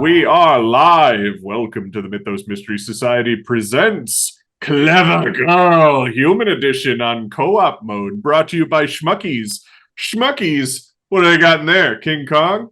We are live. Welcome to the Mythos Mystery Society presents Clever Girl Human Edition on co-op mode, brought to you by Schmuckies. Schmuckies, what do they got in there? King Kong?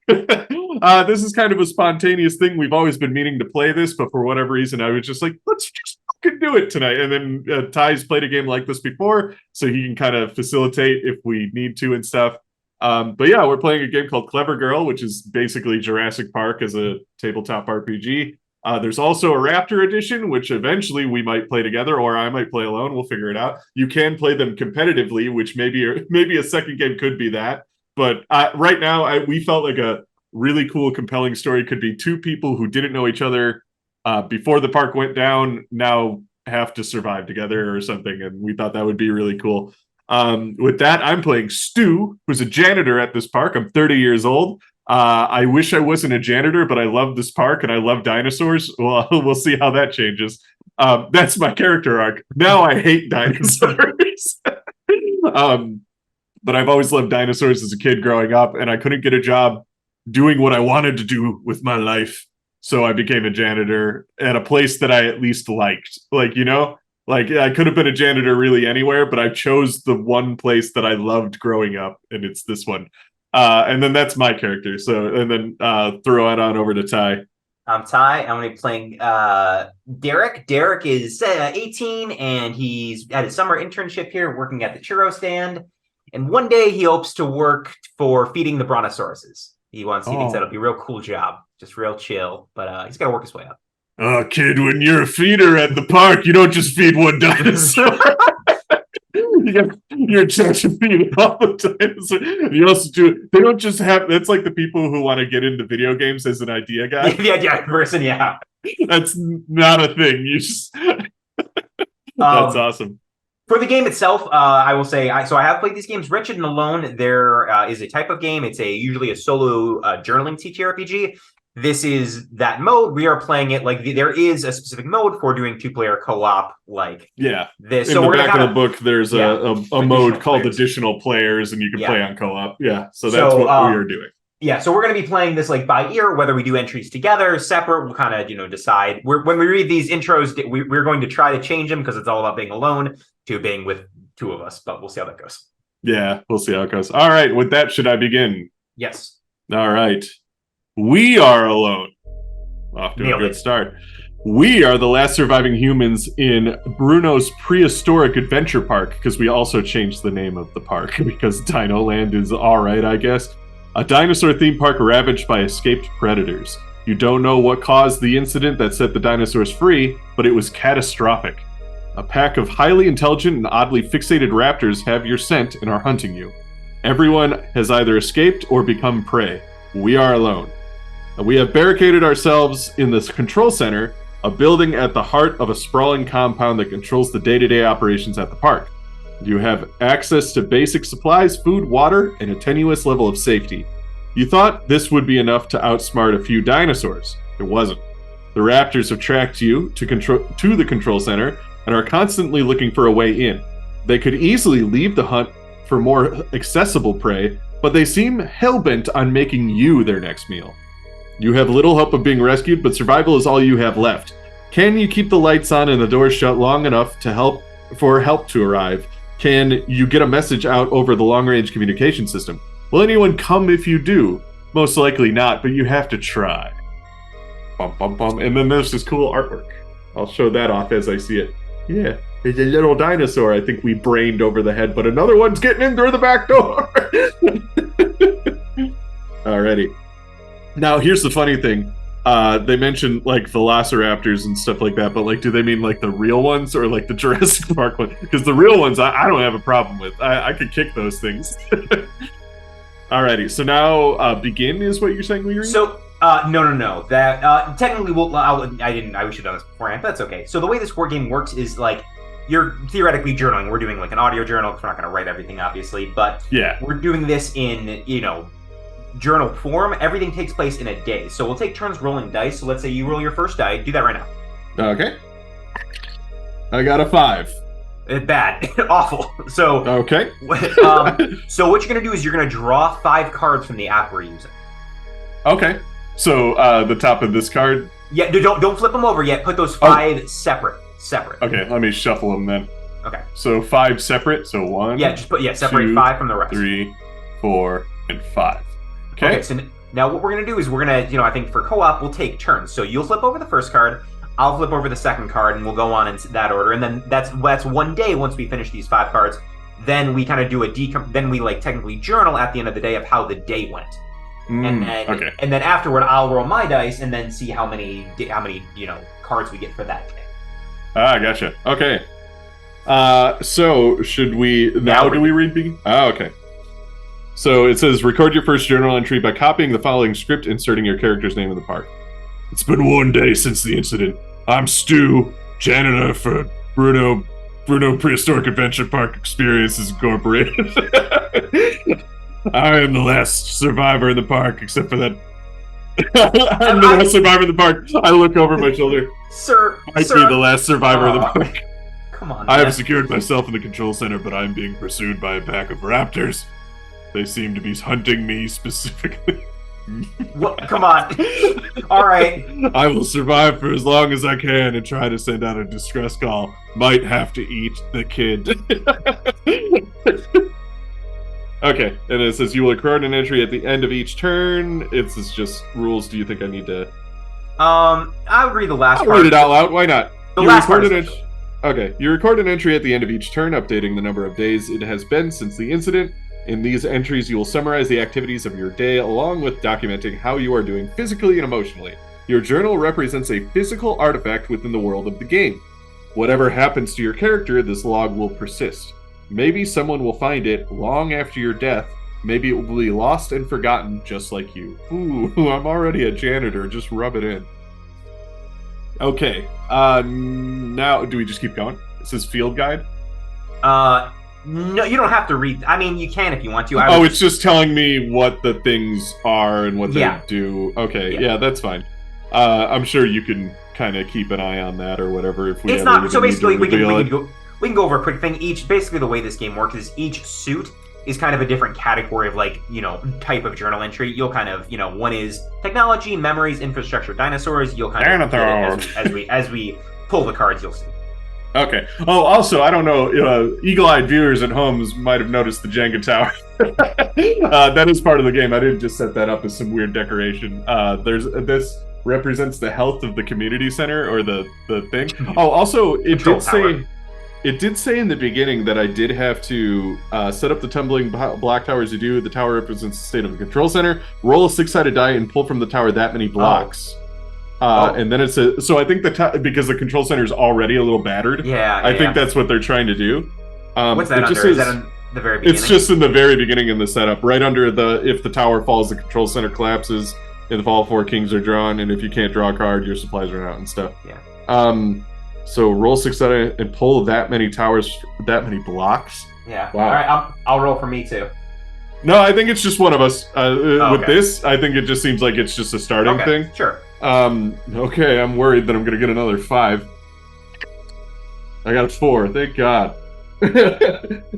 This is kind of a spontaneous thing. We've always been meaning to play this, but for whatever reason, I was just like, let's just fucking do it tonight. And then Ty's played a game like this before, so he can kind of facilitate if we need to and stuff. But yeah, we're playing a game called Clever Girl, which is basically Jurassic Park as a tabletop RPG. There's also a Raptor edition, which eventually we might play together, or I might play alone. We'll figure it out. You can play them competitively, which maybe a second game could be that. But right now, we felt like a really cool, compelling story could be two people who didn't know each other before the park went down, now have to survive together or something. And we thought that would be really cool. With that, I'm playing Stu, who's a janitor at this park. I'm 30 years old. I wish I wasn't a janitor, but I love this park and I love dinosaurs. Well, we'll see how that changes. That's my character arc. Now I hate dinosaurs. But I've always loved dinosaurs as a kid growing up, and I couldn't get a job doing what I wanted to do with my life. So I became a janitor at a place that I at least liked. Like, you know? Like, I could have been a janitor really anywhere, but I chose the one place that I loved growing up, and it's this one. And then that's my character. So, and then throw it on over to Ty. I'm Ty. I'm going to be playing Derek. Derek is 18, and he's at his summer internship here working at the churro stand. And one day he hopes to work for feeding the brontosauruses. He thinks that'll be a real cool job, just real chill, but he's got to work his way up. Oh, kid, when you're a feeder at the park, you don't just feed one dinosaur. You're in charge of feeding all the dinosaurs. You also do. They don't just have. That's like the people who want to get into video games as an idea guy. The idea person, yeah. That's not a thing. You just. That's awesome. For the game itself, I will say, I have played these games. Wretched and Alone, there is a type of game. It's usually a solo journaling TTRPG. This is that mode. We are playing it like there is a specific mode for doing two-player co-op like this. In the back of the book, there's a mode called Additional Players, and you can play on co-op. Yeah, so that's what we are doing. Yeah, so we're going to be playing this like by ear, whether we do entries together, separate. We'll kind of decide. When we read these intros, we're going to try to change them because it's all about being alone to being with two of us. But we'll see how that goes. Yeah, we'll see how it goes. All right, with that, should I begin? Yes. All right. We are alone. Off to a good start. We are the last surviving humans in Bruno's prehistoric adventure park, because we also changed the name of the park because Dino Land is all right, I guess. A dinosaur theme park ravaged by escaped predators. You don't know what caused the incident that set the dinosaurs free, but it was catastrophic. A pack of highly intelligent and oddly fixated raptors have your scent and are hunting you. Everyone has either escaped or become prey. We are alone. We have barricaded ourselves in this control center, a building at the heart of a sprawling compound that controls the day-to-day operations at the park. You have access to basic supplies, food, water, and a tenuous level of safety. You thought this would be enough to outsmart a few dinosaurs. It wasn't. The raptors have tracked you to the control center and are constantly looking for a way in. They could easily leave the hunt for more accessible prey, but they seem hell-bent on making you their next meal. You have little hope of being rescued, but survival is all you have left. Can you keep the lights on and the doors shut long enough for help to arrive? Can you get a message out over the long-range communication system? Will anyone come if you do? Most likely not, but you have to try. Bum, bum, bum. And then there's this cool artwork. I'll show that off as I see it. Yeah, it's a little dinosaur I think we brained over the head, but another one's getting in through the back door. Alrighty. Now, here's the funny thing. They mentioned, like, velociraptors and stuff like that, but, like, do they mean, like, the real ones or, like, the Jurassic Park ones? Because the real ones, I don't have a problem with. I could kick those things. Alrighty, so now, begin is what you're saying we read? So, no. That, technically, we should have done this beforehand, but that's okay. So the way this board game works is, like, you're theoretically journaling. We're doing, like, an audio journal, because we're not going to write everything, obviously, but we're doing this in, journal form. Everything takes place in a day. So we'll take turns rolling dice. So let's say you roll your first die. Do that right now. Okay. I got a 5. Bad. Awful. So okay. So what you're going to do is you're going to draw 5 cards from the app we're using. Okay. So the top of this card. Yeah, don't flip them over yet. Put those 5 separate. Okay, let me shuffle them then. Okay. So 5 separate. So 1. Yeah, just separate 2, 5 from the rest. 3, 4, and 5. Okay. So now what we're gonna do is we're gonna, I think for co-op we'll take turns. So you'll flip over the first card, I'll flip over the second card, and we'll go on in that order. And then that's one day once we finish these 5 cards. Then we kind of do then we technically journal at the end of the day of how the day went. And then afterward I'll roll my dice and then see how many cards we get for that day. Ah, gotcha. Okay. So should we do we read? Okay. So it says record your first journal entry by copying the following script, inserting your character's name in the park. It's been 1 day since the incident. I'm Stu, janitor for Bruno Prehistoric Adventure Park Experiences Incorporated. I am the last survivor in the park, except for that. I'm the last survivor in the park. I look over my shoulder. Sir, Might be the last survivor in the park. Come on, I have secured myself in the control center, but I'm being pursued by a pack of raptors. They seem to be hunting me specifically. What? Come on. All right. I will survive for as long as I can and try to send out a distress call. Might have to eat the kid. Okay, and it says you will record an entry at the end of each turn. It's just rules. Do you think I need to? I would read the last part. Read it out loud. Why not? The last part. Okay, you record an entry at the end of each turn, updating the number of days it has been since the incident. In these entries, you will summarize the activities of your day, along with documenting how you are doing physically and emotionally. Your journal represents a physical artifact within the world of the game. Whatever happens to your character, this log will persist. Maybe someone will find it long after your death. Maybe it will be lost and forgotten, just like you. Ooh, I'm already a janitor. Just rub it in. Okay. Now, do we just keep going? This is field guide? No, you don't have to read. I mean, you can if you want to. It's just telling me what the things are and what they do. Okay, yeah, that's fine. I'm sure you can kind of keep an eye on that or whatever. If we it's not so. Basically, we can go over a quick thing. Basically, the way this game works is each suit is kind of a different category of type of journal entry. You'll kind of one is technology, memories, infrastructure, dinosaurs. You'll kind of as we pull the cards, you'll see. Okay. Oh, also, I don't know, eagle-eyed viewers at home might have noticed the Jenga tower. That is part of the game. I didn't just set that up as some weird decoration. This represents the health of the community center, or the thing. Oh, also, it did say in the beginning that I did have to set up the tumbling block towers you do. The tower represents the state of the control center. Roll a 6-sided die and pull from the tower that many blocks. And then it says, so I think because the control center is already a little battered. I think that's what they're trying to do. What's that under? Is that in the very beginning? It's just in the very beginning in the setup, right under if the tower falls, the control center collapses, and the all 4 kings are drawn, and if you can't draw a card, your supplies run out and stuff. Yeah. So roll 6-sided and pull that many towers, that many blocks. Yeah. Wow. All right, I'll roll for me too. No, I think it's just one of us. With this, I think it just seems like it's just a starting thing. Sure. Okay, I'm worried that I'm gonna get another 5. I got a 4, thank God.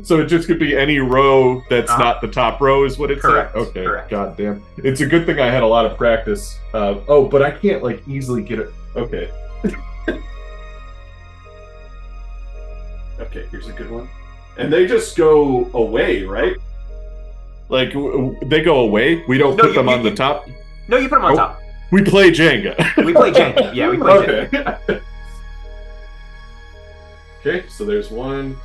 So it just could be any row that's not the top row is what it's correct. Okay, correct. God damn. It's a good thing I had a lot of practice. But I can't easily get it. Okay. Okay, here's a good one. And they just go away, right? They go away? We don't put them on the top? No, you put them on top. We play Jenga. We play Jenga. Yeah, we play Jenga. Okay, so there's one.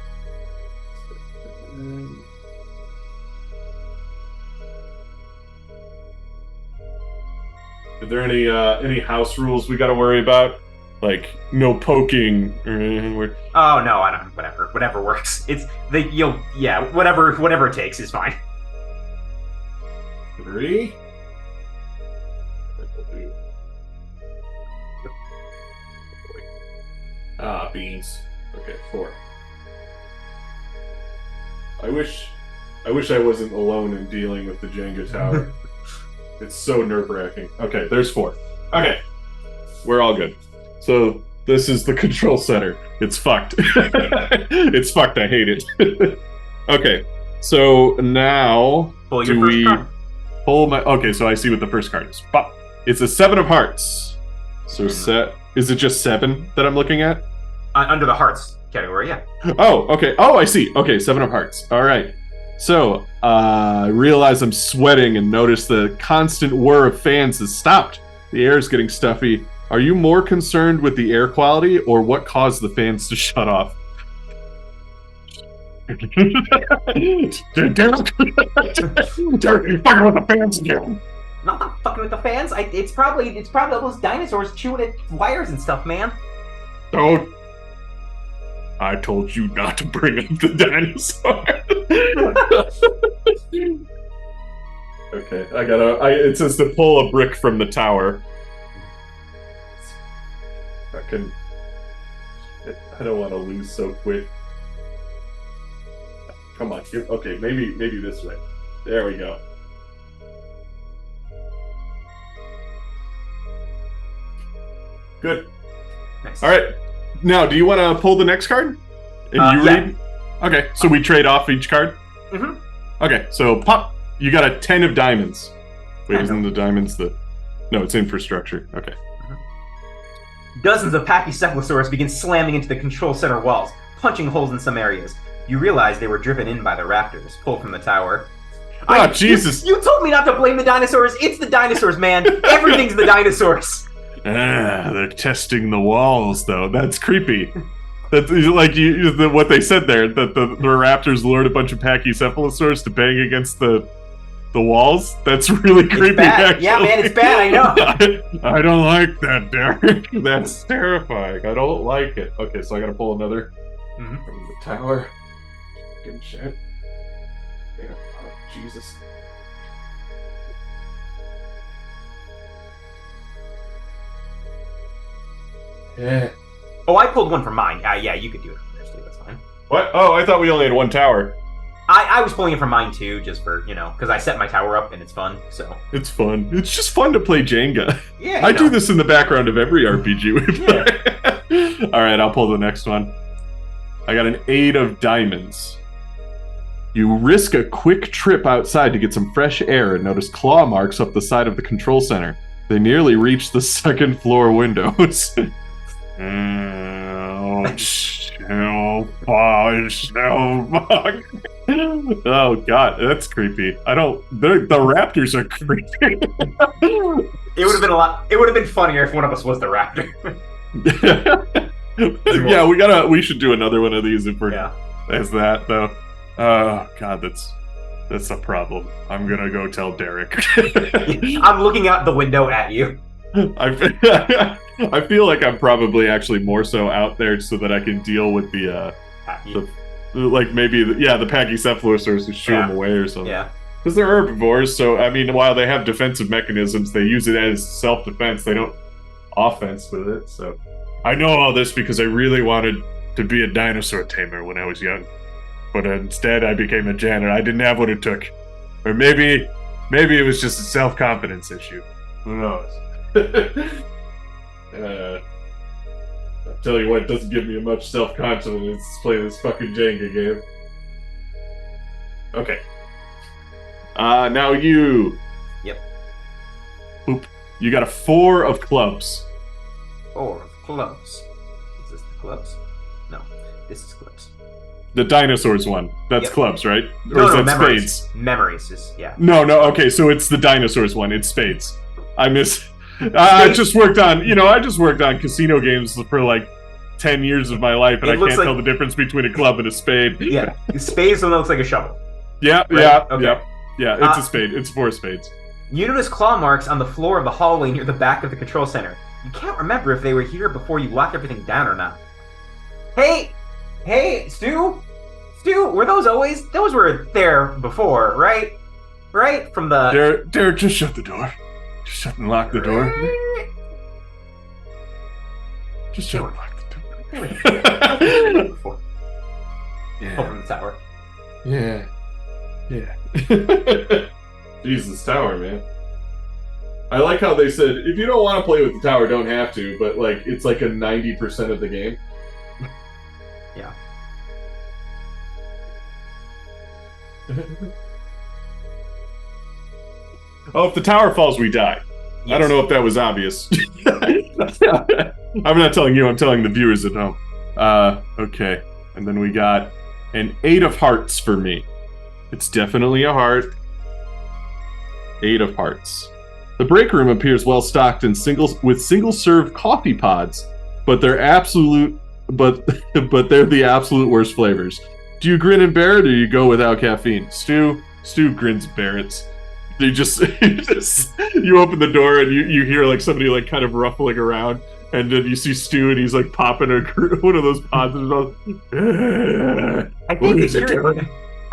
Are there any house rules we got to worry about? No poking or anything weird? Oh no, I don't. Whatever works. It's whatever it takes is fine. 3. Beans. Okay, 4. I wish I wasn't alone in dealing with the Jenga tower. It's so nerve-wracking. Okay, there's 4. Okay, we're all good. So this is the control center. It's fucked. It's fucked. I hate it. Okay, so now do we pull my? Okay, so I see what the first card is. Pop. It's a 7 of hearts. So is it just 7 that I'm looking at? Under the hearts category, yeah. Oh, okay. Oh, I see. Okay, 7 of hearts. All right. So, I realize I'm sweating and notice the constant whir of fans has stopped. The air is getting stuffy. Are you more concerned with the air quality or what caused the fans to shut off? Derek, you fucking with the fans again. Not fucking with the fans. It's probably all those dinosaurs chewing at wires and stuff, man. Don't. I told you not to bring up the dinosaur. Okay, it says to pull a brick from the tower. I don't want to lose so quick. Come on, okay, maybe this way. There we go. Good. Nice. All right. Now, do you want to pull the next card? And you read? Okay, so we trade off each card? Mm-hmm. Okay, so pop. You got a 10 of diamonds. Wait, isn't the diamonds the... No, it's infrastructure. Okay. Dozens of Pachycephalosaurus begin slamming into the control center walls, punching holes in some areas. You realize they were driven in by the raptors, pulled from the tower. Oh, Jesus! You told me not to blame the dinosaurs! It's the dinosaurs, man! Everything's the dinosaurs! They're testing the walls, though. That's creepy. That's like what they said there, that the raptors lured a bunch of Pachycephalosaurus to bang against the walls. That's really creepy, actually. Yeah, man, it's bad, I know. I don't like that, Derek. That's terrifying. I don't like it. Okay, so I gotta pull another from the tower. Good shit. Yeah. Oh, Jesus. Yeah. Oh, I pulled one from mine. Yeah, you could do it from there, Steve. That's fine. What? Oh, I thought we only had one tower. I was pulling it from mine too, just for, because I set my tower up and it's fun, so. It's fun. It's just fun to play Jenga. Yeah, I do this in the background of every RPG we play. Yeah. All right, I'll pull the next one. I got an 8 of diamonds. You risk a quick trip outside to get some fresh air and notice claw marks up the side of the control center. They nearly reach the second floor windows. Oh god, that's creepy. The raptors are creepy. It would have been funnier if one of us was the raptor. Yeah, we should do another one of these if we're as that though. Oh god, that's a problem. I'm gonna go tell Derek. I'm looking out the window at you. I feel like I'm probably actually more so out there so that I can deal with the Pachycephalosaurus who shoo them away or something. Yeah. Because they're herbivores, so I mean, while they have defensive mechanisms, they use it as self-defense. They don't offense with it. So I know all this because I really wanted to be a dinosaur tamer when I was young, but instead I became a janitor. I didn't have what it took, or maybe it was just a self-confidence issue. Who knows? I'll tell you what, it doesn't give me much self-confidence to play this fucking Jenga game. Okay. Now you. Yep. Oop. You got a 4 of clubs. 4 of clubs. Is this the clubs? No, this is clubs. The dinosaurs one. That's clubs, right? Or is that memories. spades? Memories is, yeah. No, okay, so it's the dinosaurs one. It's spades. I just worked on casino games for like 10 years of my life, and I can't tell the difference between a club and a spade. Yeah, the spade's one that looks like a shovel. Yeah, right? Okay. Yeah, it's a spade. It's 4 spades. You notice claw marks on the floor of the hallway near the back of the control center. You can't remember if they were here before you locked everything down or not. Hey, Stu, were those always? Those were there before, right? Right from the. Derek, just shut the door. Just shut and lock the door. Just shut and lock the door. Yeah. Oh, from the tower. Yeah. Jesus, tower, man. I like how they said, if you don't want to play with the tower, don't have to, but like it's like a 90% of the game. Yeah. Oh, if the tower falls, we die. I don't know if that was obvious. I'm not telling you, I'm telling the viewers at home. Okay. And then we got an 8 of hearts for me. It's definitely a heart. 8 of hearts. The break room appears well stocked in with single-serve coffee pods, but they're but they're the absolute worst flavors. Do you grin and bear it, or you go without caffeine? Stu grins and bear it. You you open the door and you hear like somebody like kind of ruffling around, and then you see Stu and he's like popping one of those pods in his mouth.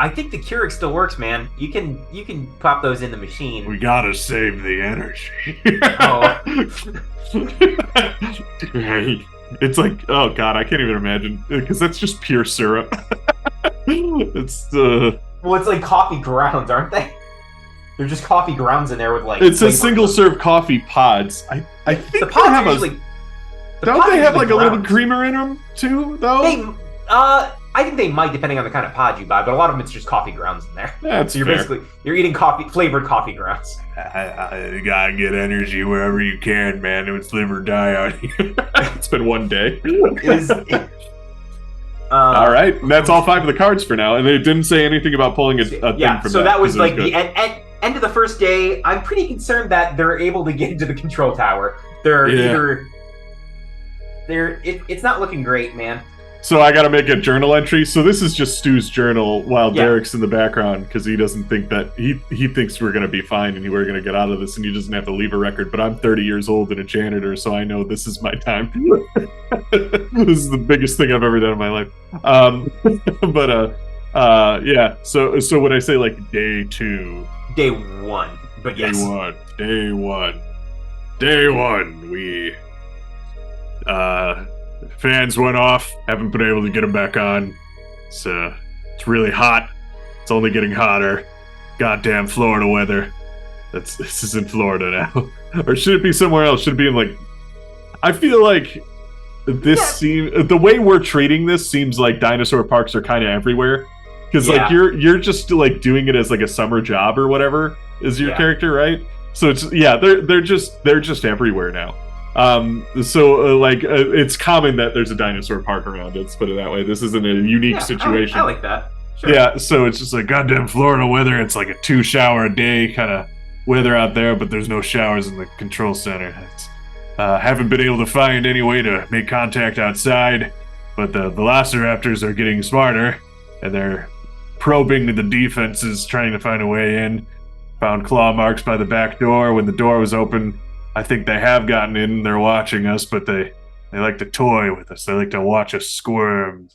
I think the Keurig still works, man. You can pop those in the machine. We gotta save the energy. It's like, oh god, I can't even imagine, because that's just pure syrup. It's well, it's like coffee grounds, aren't they? They're just coffee grounds in there with like. It's a single-serve coffee pods. I think the pods have usually, don't they have like a little creamer in them too, though? I think they might, depending on the kind of pod you buy, but a lot of them it's just coffee grounds in there. That's so you're eating flavored coffee grounds. You gotta get energy wherever you can, man. It's live or die out here. It's been one day. All right, and that's all 5 of the cards for now, and they didn't say anything about pulling a thing from that. So that was like the end of the first day. I'm pretty concerned that they're able to get into the control tower. It's not looking great, man. So I got to make a journal entry. So this is just Stu's journal while Derek's in the background, because he doesn't think that he thinks we're going to be fine and we're going to get out of this, and he doesn't have to leave a record. But I'm 30 years old and a janitor, so I know this is my time. This is the biggest thing I've ever done in my life. Yeah. So when I say like day 2, day 1, but yes, day one, we fans went off. Haven't been able to get them back on. It's really hot. It's only getting hotter. Goddamn Florida weather. This is in Florida now, or should it be somewhere else? Should it be in like? I feel like the way we're treating this seems like dinosaur parks are kind of everywhere, because like you're just like doing it as like a summer job or whatever is your character, right? So it's they're just everywhere now. It's common that there's a dinosaur park around. Let's put it that way. This isn't a unique situation. I like that. Sure. Yeah, so it's just like goddamn Florida weather. It's like a 2-shower a day kind of weather out there, but there's no showers in the control center. Haven't been able to find any way to make contact outside, but the velociraptors are getting smarter, and they're probing the defenses, trying to find a way in. Found claw marks by the back door when the door was open. I think they have gotten in. They're watching us, but they like to toy with us. They like to watch us squirm.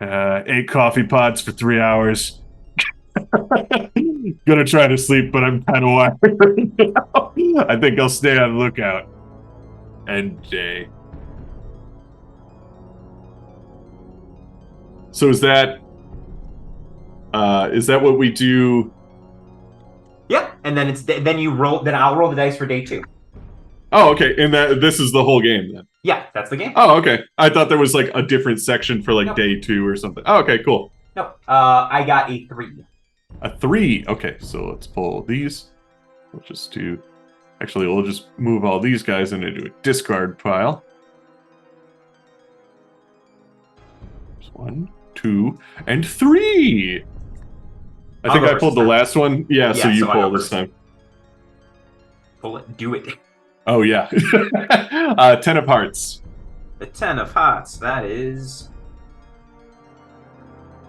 8 coffee pods for 3 hours. Gonna try to sleep, but I'm kind of wired right now. I think I'll stay on the lookout. NJ. So is that what we do? Yep, and then then you roll. Then I'll roll the dice for day 2. Oh, okay, and this is the whole game then. Yeah, that's the game. Oh, okay. I thought there was like a different section for like day 2 or something. Oh, okay, cool. No, I got a 3. A 3. Okay, so let's pull these. We'll just move all these guys into a discard pile. There's 1, 2, and 3. I think I pulled the last one. Yeah, so you pull this time. Pull it. Do it. Oh, yeah. 10 of hearts. The 10 of hearts. That is...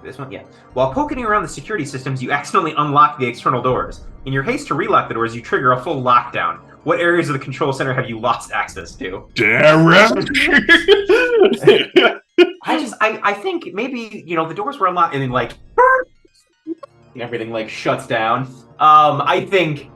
this one? Yeah. While poking around the security systems, you accidentally unlock the external doors. In your haste to relock the doors, you trigger a full lockdown. What areas of the control center have you lost access to? Derek! I think maybe, the doors were unlocked and then, like, everything, like, shuts down. I think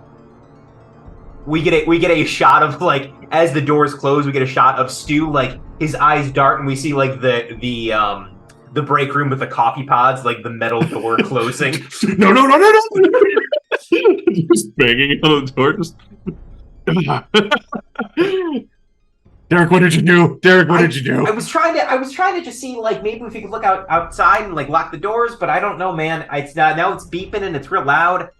we get a shot of, like, as the doors close, we get a shot of Stu, like, his eyes dart, and we see, like, the break room with the coffee pods, like, the metal door closing. No. Just banging on the door. Derek, what did you do? I was trying to just see, like, maybe if you could look outside and, like, lock the doors, but I don't know, man. Now it's beeping and it's real loud.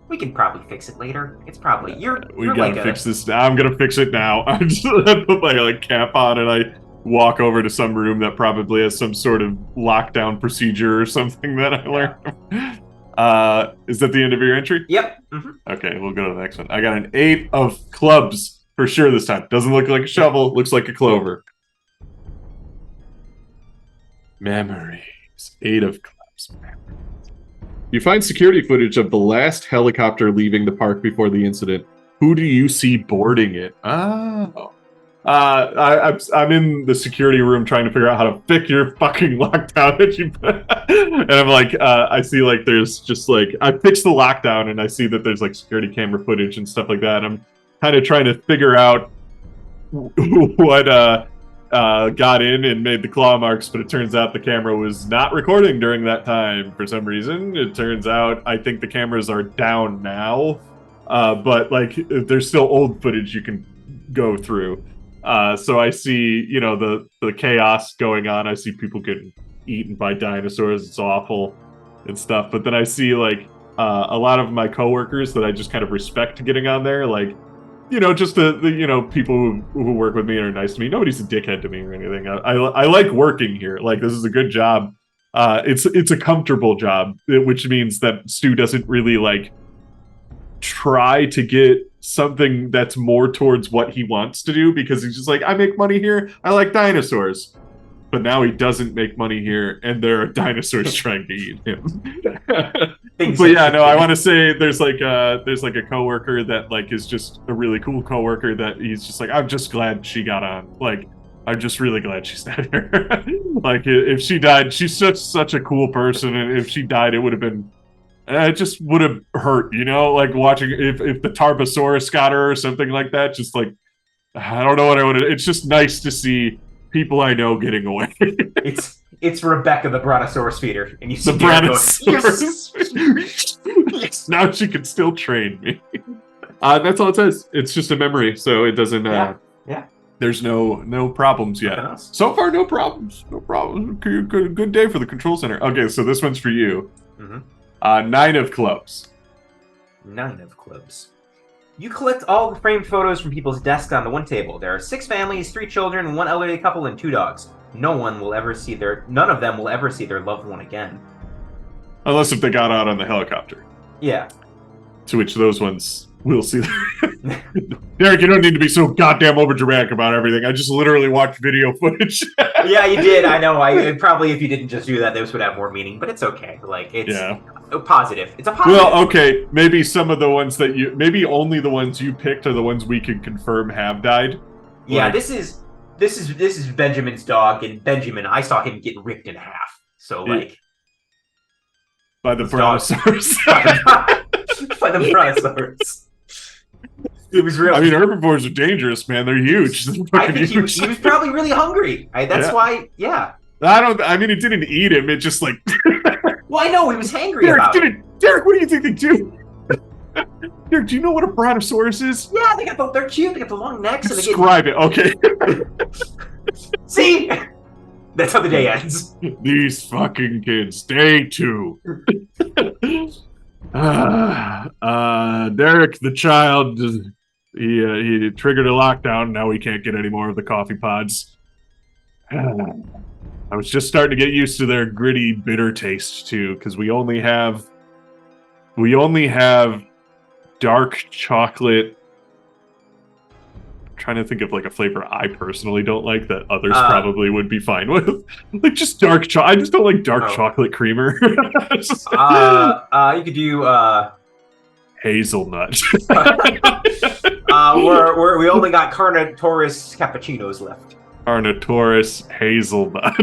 We can probably fix it later. It's probably We you're gotta like fix this now. I'm gonna fix it now. I just put my cap on and I walk over to some room that probably has some sort of lockdown procedure or something that I learned. Is that the end of your entry? Yep. Mm-hmm. Okay, we'll go to the next one. I got an 8 of clubs for sure this time. Doesn't look like a shovel, looks like a clover. Memories. 8 of clubs. You find security footage of the last helicopter leaving the park before the incident. Who do you see boarding it? Oh. I'm in the security room trying to figure out how to fix your fucking lockdown that you put. And I'm like, I see like there's just like, I fixed the lockdown and I see that there's like security camera footage and stuff like that. I'm kind of trying to figure out what got in and made the claw marks, but it turns out the camera was not recording during that time for some reason. It turns out I think the cameras are down now, but like there's still old footage you can go through. So I see, you know, the chaos going on. I see people getting eaten by dinosaurs. It's awful and stuff. But then I see like a lot of my coworkers that I just kind of respect getting on there, like, you know, just the you know, people who work with me are nice to me. Nobody's a dickhead to me or anything. I like working here. Like, this is a good job. It's a comfortable job, which means that Stu doesn't really like try to get something that's more towards what he wants to do, because he's just like, I make money here. I like dinosaurs. But now he doesn't make money here, and there are dinosaurs trying to eat him. But yeah, no, I want to say there's like a coworker that like is just a really cool coworker that he's just like, I'm just glad she got on. Like, I'm just really glad she's not here. Like, if she died, she's such a cool person, and if she died, it would have been, it just would have hurt, you know, like watching if the Tarbosaurus got her or something like that. Just like, I don't know what I would. It's just nice to see people I know getting away. It's Rebecca the Brontosaurus feeder, and you see the Brontosaurus. Yes! Yes! Now she can still train me. That's all it says. It's just a memory, so it doesn't. Yeah. There's no problems yet. So far, no problems. No problems. Good day for the control center. Okay, so this one's for you. Mm-hmm. 9 of clubs. 9 of clubs. You collect all the framed photos from people's desks on the one table. There are 6 families, 3 children, 1 elderly couple, and 2 dogs. None of them will ever see their loved one again. Unless if they got out on the helicopter. Yeah. To which those ones will see. Derek, you don't need to be so goddamn overdramatic about everything. I just literally watched video footage. Yeah, you did. I know. Probably if you didn't just do that, this would have more meaning. But it's okay. Like, it's positive. It's a positive. Well, okay. Maybe some of the ones that maybe only the ones you picked are the ones we can confirm have died. Yeah, like, this is Benjamin's dog, and Benjamin, I saw him get ripped in half. So like, by the Brontosaurus. By the Brontosaurus. It was real. I mean, herbivores are dangerous, man. They're huge. I think he was probably really hungry. That's why. Yeah. I mean, it didn't eat him. It just like. Well, I know he was hangry about it. Derek, what do you think they do? Derek, do you know what a Brontosaurus is? Yeah, they're cute. They got the long necks. Describe it, okay. See? That's how the day ends. These fucking kids. Day 2. Derek, the child, he triggered a lockdown. Now we can't get any more of the coffee pods. I was just starting to get used to their gritty, bitter taste too, because we only have dark chocolate. I'm trying to think of like a flavor I personally don't like that others probably would be fine with. Like just dark chocolate. I just don't like dark chocolate creamer. You could do hazelnut. We only got Carnotaurus cappuccinos left. Carnotaurus hazelnut.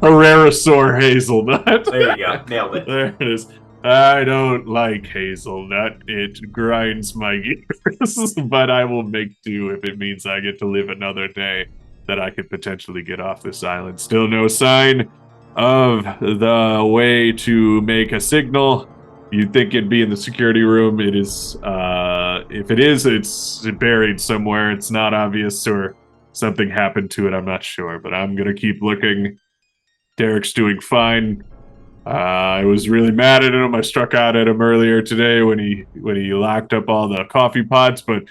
Herrerasaur hazelnut. There you go. Nailed it. There it is. I don't like hazelnut. It grinds my gears, but I will make do if it means I get to live another day that I could potentially get off this island. Still no sign of the way to make a signal. You'd think it'd be in the security room. It is, if it is, it's buried somewhere. It's not obvious, or something happened to it. I'm not sure, but I'm going to keep looking. Derek's doing fine. I was really mad at him. I struck out at him earlier today when he locked up all the coffee pots, but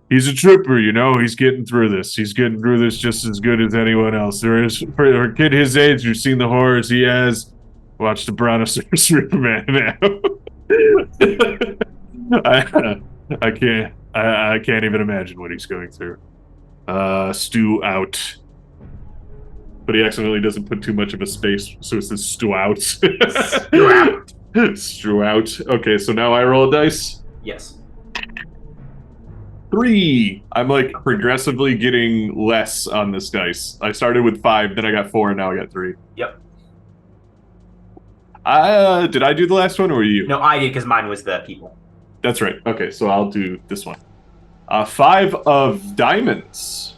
he's a trooper, you know. He's getting through this. He's getting through this just as good as anyone else. There is for a kid his age who's seen the horrors he has. Watch the Brontosaurus rip a man now. I can't even imagine what he's going through. Stew out. But he accidentally doesn't put too much of a space, so it says stew out. Stew out. Stew out. Okay, so now I roll a dice. Yes. 3. I'm like progressively getting less on this dice. I started with 5, then I got 4, and now I got 3. Yep. Did I do the last one, or were you? No, I did, because mine was the people. That's right. Okay, so I'll do this one. 5 of diamonds.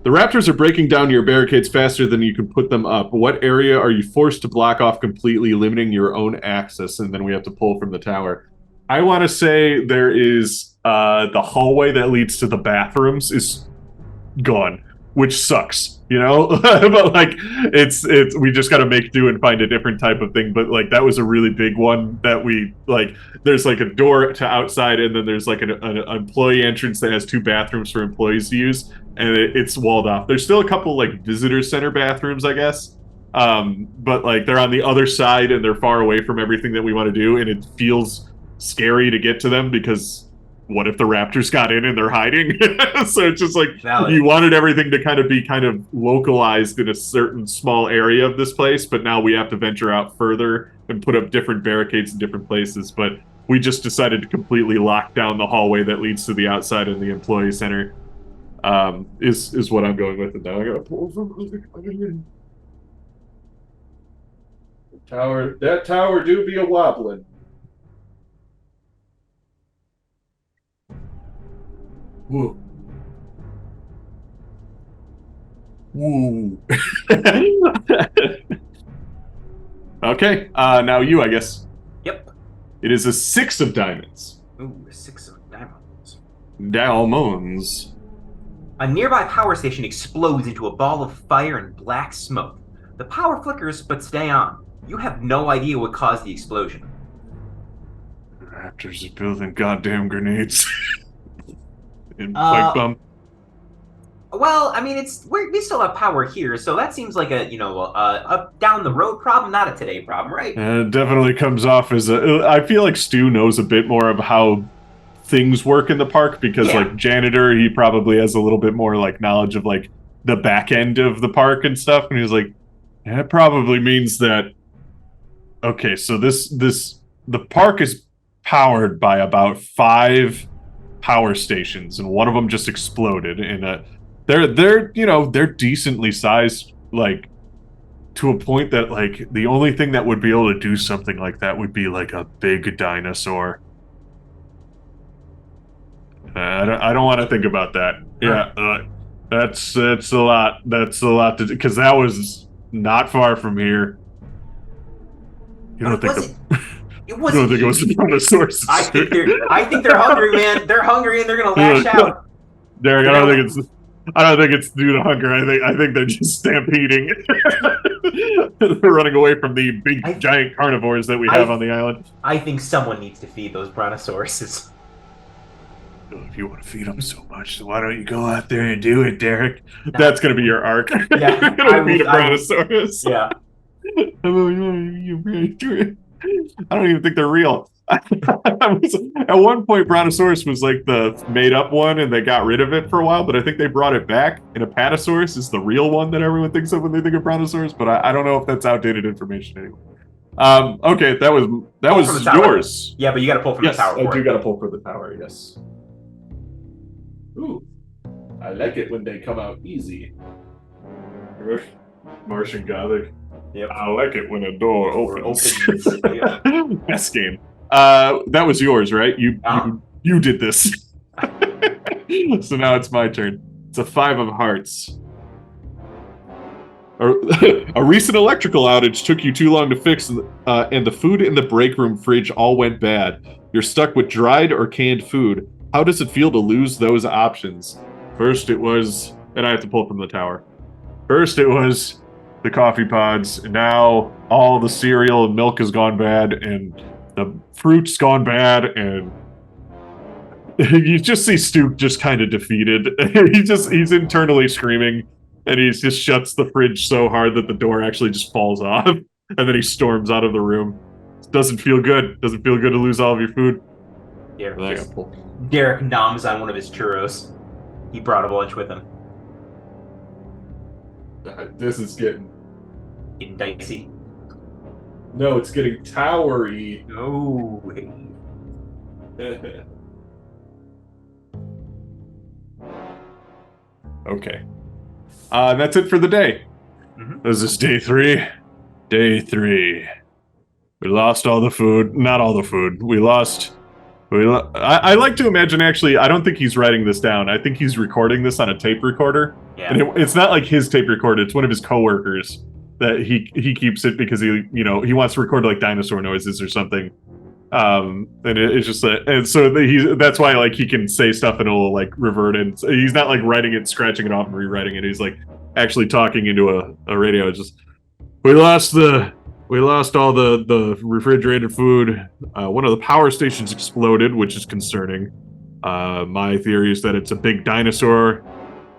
The raptors are breaking down your barricades faster than you can put them up. What area are you forced to block off completely, limiting your own access? And then we have to pull from the tower. I want to say there is the hallway that leads to the bathrooms is gone, which sucks, you know? But like, it's we just got to make do and find a different type of thing. But like, that was a really big one that we like. There's like a door to outside, and then there's like an employee entrance that has 2 bathrooms for employees to use, and it's walled off. There's still a couple like visitor center bathrooms, I guess. But like, they're on the other side and they're far away from everything that we want to do, and it feels scary to get to them because what if the raptors got in and they're hiding? So it's just like, Valid. You wanted everything to kind of localized in a certain small area of this place, but now we have to venture out further and put up different barricades in different places. But we just decided to completely lock down the hallway that leads to the outside and the employee center. Is what I'm going with. And now I gotta pull from the tower. That tower do be a wobbling. Woo. Woo. Okay, now you, I guess. Yep. It is a 6 of diamonds. Ooh, 6 of diamonds. Diamonds. A nearby power station explodes into a ball of fire and black smoke. The power flickers, but stay on. You have no idea what caused the explosion. The raptors are building goddamn grenades. In Bike Bum. Well, I mean, we still have power here, so that seems like a down the road problem, not a today problem, right? It definitely comes off as I feel like Stu knows a bit more of how things work in the park because, like, janitor, he probably has a little bit more like knowledge of like the back end of the park and stuff, and he's like, that probably means that. Okay, so the park is powered by about 5 power stations, and one of them just exploded. And they're decently sized, like to a point that like the only thing that would be able to do something like that would be like a big dinosaur. I don't want to think about that. Yeah, that's a lot. That's a lot to do because that was not far from here. You don't think It wasn't. You don't think it was the Brontosaurus? I think they're hungry, man. They're hungry and they're gonna lash out. Derek, I don't think it's due to hunger. I think they're just stampeding. They're running away from the big giant carnivores that we have on the island. I think someone needs to feed those Brontosauruses. If you want to feed them so much, then why don't you go out there and do it, Derek? That's gonna be your arc. Yeah, You're gonna feed a Brontosaurus. Yeah. I don't even think they're real. At one point, Brontosaurus was like the made-up one, and they got rid of it for a while. But I think they brought it back. And Apatosaurus is the real one that everyone thinks of when they think of Brontosaurus. But I don't know if that's outdated information anyway. Okay, that was yours. Yeah, but you got to pull from the tower. I do got to pull for the tower. Yes. Ooh, I like it when they come out easy. Martian Gothic. Yep. I like it when a door opens. Yeah. Best game. That was yours, right? You did this. So now it's my turn. It's a 5 of hearts. A recent electrical outage took you too long to fix, and the food in the break room fridge all went bad. You're stuck with dried or canned food. How does it feel to lose those options? First it was, and I have to pull from the tower. First it was, the coffee pods, and now all the cereal and milk has gone bad, and the fruit's gone bad, and you just see Stu just kind of defeated. He's internally screaming, and he just shuts the fridge so hard that the door actually just falls off, and then he storms out of the room. Doesn't feel good. Doesn't feel good to lose all of your food. Yeah, Derek noms on one of his churros. He brought a bunch with him. This is getting dicey. No, it's getting towery. No. Okay. That's it for the day. This is day 3. Day 3. We lost all the food. Not all the food. I like to imagine, actually, I don't think he's writing this down. I think he's recording this on a tape recorder. Yeah. And it's not like his tape recorder. It's one of his coworkers that he keeps it because he wants to record like dinosaur noises or something. And it's just and so that's why like he can say stuff and it'll like revert, and he's not like writing it, scratching it off and rewriting it. He's like actually talking into a radio. It's just we lost all the refrigerated food. One of the power stations exploded, which is concerning. My theory is that it's a big dinosaur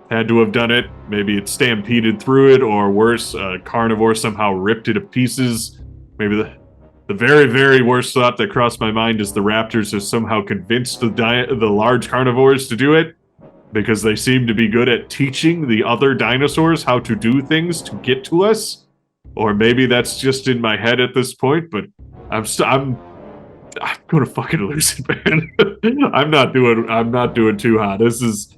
had to have done it. Maybe it stampeded through it, or worse, a carnivore somehow ripped it to pieces. Maybe the very, very worst thought that crossed my mind is the raptors have somehow convinced the large carnivores to do it, because they seem to be good at teaching the other dinosaurs how to do things to get to us. Or maybe that's just in my head at this point, but I'm gonna fucking lose it, man. I'm not doing too hot. This is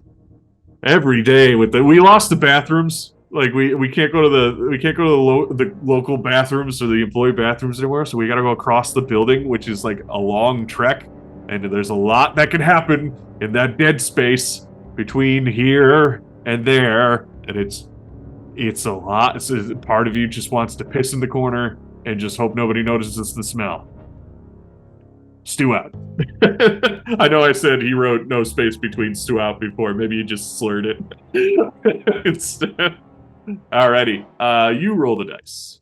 every day we lost the bathrooms. Like we can't go to the local bathrooms or the employee bathrooms anymore, so we got to go across the building, which is like a long trek, and there's a lot that can happen in that dead space between here and there, and it's a lot. So part of you just wants to piss in the corner and just hope nobody notices the smell. Stew out. I know I said he wrote no space between stew out before. Maybe he just slurred it instead. Alrighty. You roll the dice.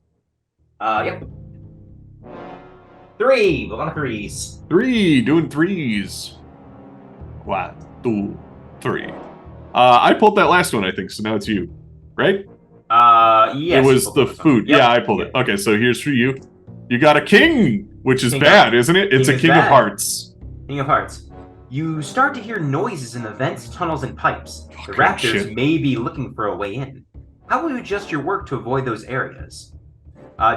Yep. 3. A lot of 3s. 3. Doing 3s. 1, 2, 3. I pulled that last one, I think, so now it's you. Right? Yes. It was the food. Yep. Yeah, I pulled it. Okay, so here's for you. You got a king, which is bad, isn't it? It's a king of hearts. King of hearts. You start to hear noises in the vents, tunnels, and pipes. The raptors may be looking for a way in. How will you adjust your work to avoid those areas?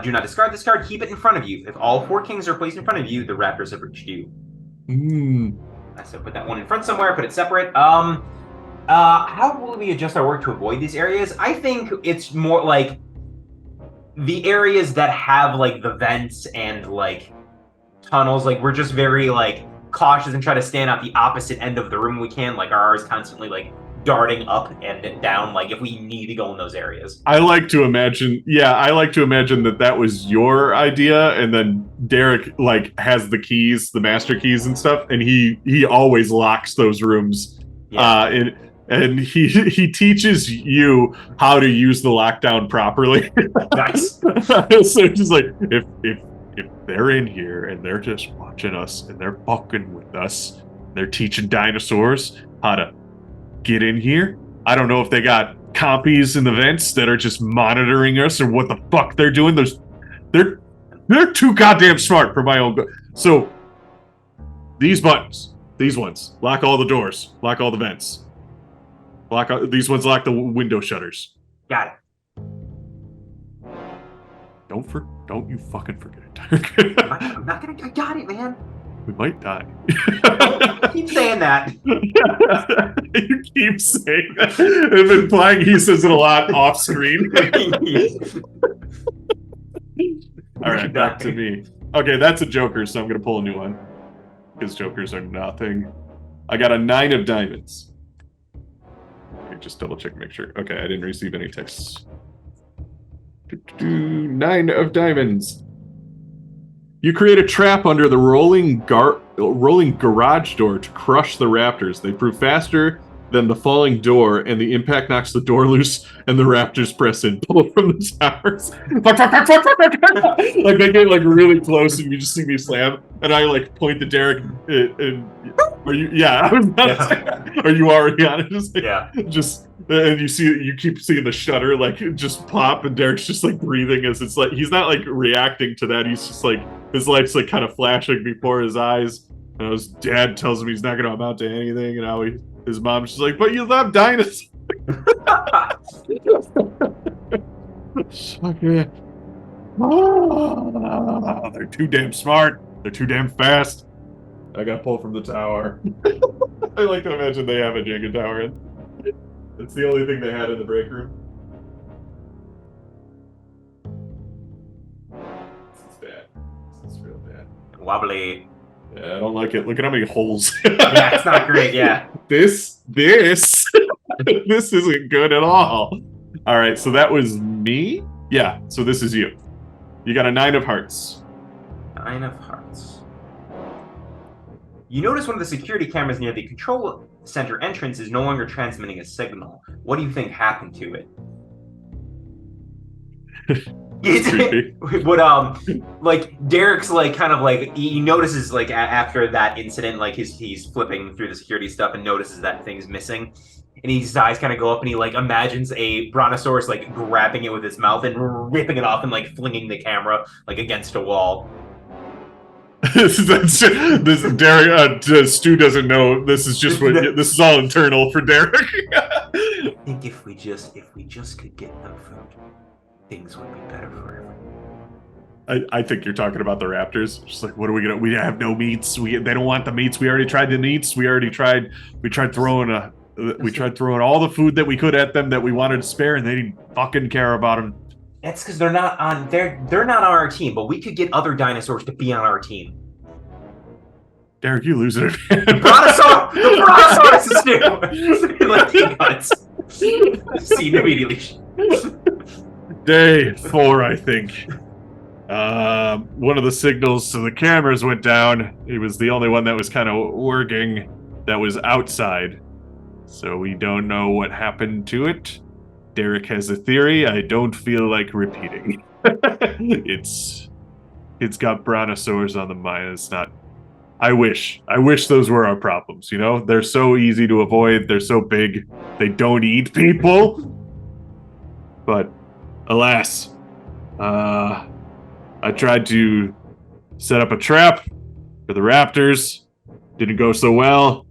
Do not discard this card. Keep it in front of you. If all 4 kings are placed in front of you, the raptors have reached you. So put that one in front somewhere. Put it separate. How will we adjust our work to avoid these areas? I think it's more like the areas that have like the vents and like tunnels. Like we're just very like cautious and try to stand at the opposite end of the room we can. Like ours constantly like darting up and down, like if we need to go in those areas. I like to imagine that was your idea, and then Derek like has the keys, the master keys and stuff, and he always locks those rooms. And he teaches you how to use the lockdown properly. Nice. So just like if they're in here and they're just watching us and they're fucking with us, they're teaching dinosaurs how to get in here. I don't know if they got compies in the vents that are just monitoring us or what the fuck they're doing. They're too goddamn smart for my own good. So these buttons, these ones, lock all the doors, lock all the vents. These ones lock the window shutters. Got it. Don't you fucking forget it, Derek. I'm not gonna. I got it, man. We might die. Keep saying that. You keep saying that. And implying he says it a lot off screen. All right, back to me. Okay, that's a joker, so I'm gonna pull a new one. Because jokers are nothing. I got a 9 of diamonds. Just double check, make sure. Okay, I didn't receive any texts. 9 of diamonds. You create a trap under the rolling garage door to crush the raptors. They prove faster then the falling door, and the impact knocks the door loose, and the raptors press in, pull from the towers. Fuck, fuck, fuck, fuck, fuck, fuck. Like, they get, like, really close, and you just see me slam, and I, like, point to Derek, and are you, yeah, I was about to say, are you already on it? Just, like, just, and you keep seeing the shutter, like, just pop, and Derek's just, like, breathing as it's, like, he's not, like, reacting to that, he's just, like, his light's, like, kind of flashing before his eyes. And his dad tells him he's not going to amount to anything, and how his mom's just like, but you love dinosaurs. Oh, they're too damn smart. They're too damn fast. I got pulled from the tower. I like to imagine they have a Jenga tower. It's the only thing they had in the break room. This is bad. This is real bad. Wobbly. Yeah, I don't like it. Look at how many holes. Yeah, it's not great, yeah. This isn't good at all. All right, so that was me? Yeah, so this is you. You got a 9 of hearts. 9 of hearts. You notice one of the security cameras near the control center entrance is no longer transmitting a signal. What do you think happened to it? What like Derek's like kind of like he notices like after that incident, like he's flipping through the security stuff and notices that thing's missing, and his eyes kind of go up and he like imagines a brontosaurus like grabbing it with his mouth and ripping it off and like flinging the camera like against a wall. this Derek Stu doesn't know this is just what this is all internal for Derek. I think if we just could get them food, things would be better for everyone. I think you're talking about the raptors. Just like, what are we gonna? We have no meats. They don't want the meats. We already tried the meats. We tried throwing all the food that we could at them that we wanted to spare, and they didn't fucking care about them. That's because they're not on our team. But we could get other dinosaurs to be on our team. Derek, you losing it. The Brontosaurus is new. Like peanuts. Scene immediately. Day 4, I think. One of the signals to the cameras went down. It was the only one that was kind of working that was outside. So we don't know what happened to it. Derek has a theory I don't feel like repeating. It's got brontosaurs on the mind. It's not. I wish those were our problems, you know? They're so easy to avoid. They're so big. They don't eat people. But alas, I tried to set up a trap for the raptors. Didn't go so well.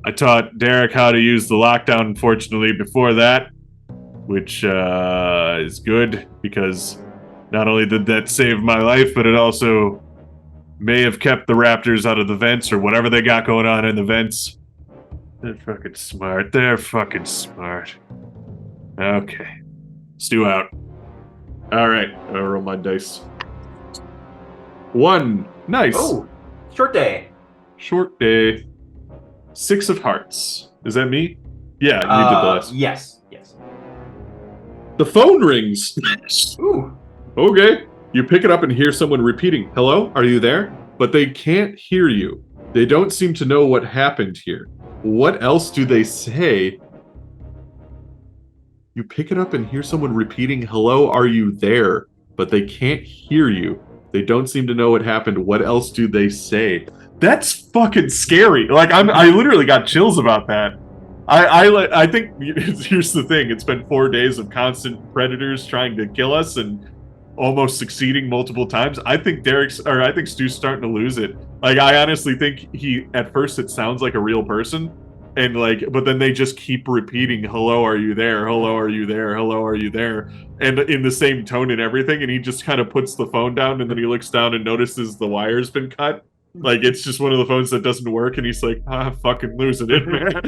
I taught Derek how to use the lockdown, unfortunately, before that, which is good because not only did that save my life, but it also may have kept the raptors out of the vents or whatever they got going on in the vents. They're fucking smart. Okay. Stu out. All right. I'll roll my dice. 1. Nice. Oh, short day. 6 of hearts. Is that me? Yeah, you did the last. Yes. The phone rings. Ooh. Okay. You pick it up and hear someone repeating, "Hello, are you there?" But they can't hear you. They don't seem to know what happened here. What else do they say? You pick it up and hear someone repeating, "Hello, are you there?" But they can't hear you. They don't seem to know what happened. What else do they say? That's fucking scary. Like I literally got chills about that. I think here's the thing. It's been 4 days of constant predators trying to kill us and almost succeeding multiple times. I think Stu's starting to lose it. Like I honestly think at first it sounds like a real person, and but then they just keep repeating, "Hello, are you there? Hello, are you there? Hello, are you there?" And in the same tone and everything. And he just kind of puts the phone down, and then he looks down and notices the wire's been cut. Like it's just one of the phones that doesn't work, and he's like, "I'm fucking losing it, man."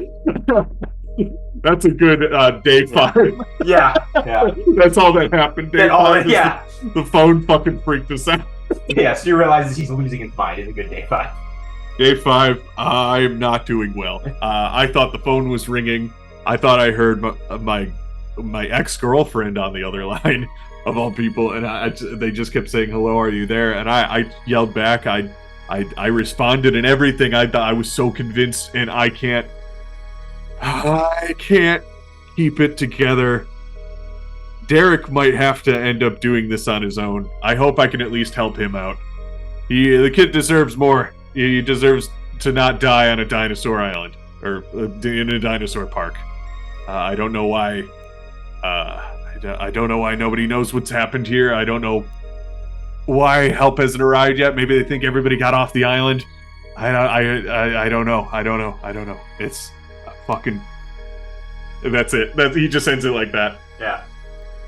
That's a good day 5. Yeah. That's all that happened. Day 5. Yeah. The phone fucking freaked us out. Yeah, so you realizes he's losing his mind. It's a good day 5. Day 5, I'm not doing well. I thought the phone was ringing. I thought I heard my ex-girlfriend on the other line, of all people, and they just kept saying, "Hello, are you there?" And I yelled back. I responded and everything. I was so convinced, and I can't. I can't keep it together. Derek might have to end up doing this on his own. I hope I can at least help him out. The kid deserves more. He deserves to not die on a dinosaur island or in a dinosaur park. I don't know why. I don't know why nobody knows what's happened here. I don't know why help hasn't arrived yet. Maybe they think everybody got off the island. I don't know. It's fucking. That's it. He just ends it like that. Yeah.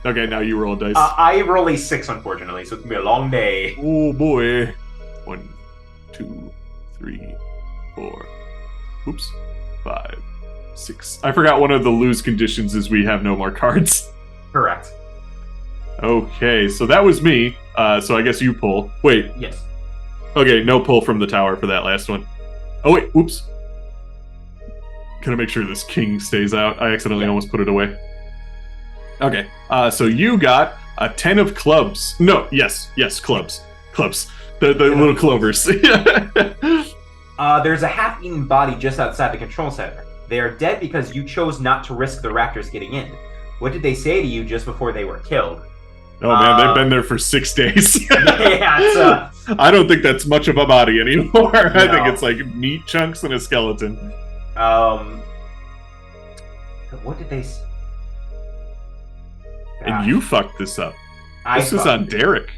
Okay, now you roll a dice. I roll a 6, unfortunately, so it's gonna be a long day. Oh boy. 1, 2, 3, 4. Oops. 5, 6. I forgot one of the lose conditions is we have no more cards. Correct. Okay, so that was me. So I guess you pull. Wait. Yes. Okay, no pull from the tower for that last one. Oh wait, oops. Gotta make sure this king stays out. I accidentally almost put it away. Okay, so you got a 10 of clubs. No, yes, clubs. Clubs. The little clovers. There's a half-eaten body just outside the control center. They are dead because you chose not to risk the raptors getting in. What did they say to you just before they were killed? Oh man, they've been there for 6 days. Yeah, I don't think that's much of a body anymore. No. I think it's like meat chunks and a skeleton. What did they say? And you fucked this up. This is on Derek.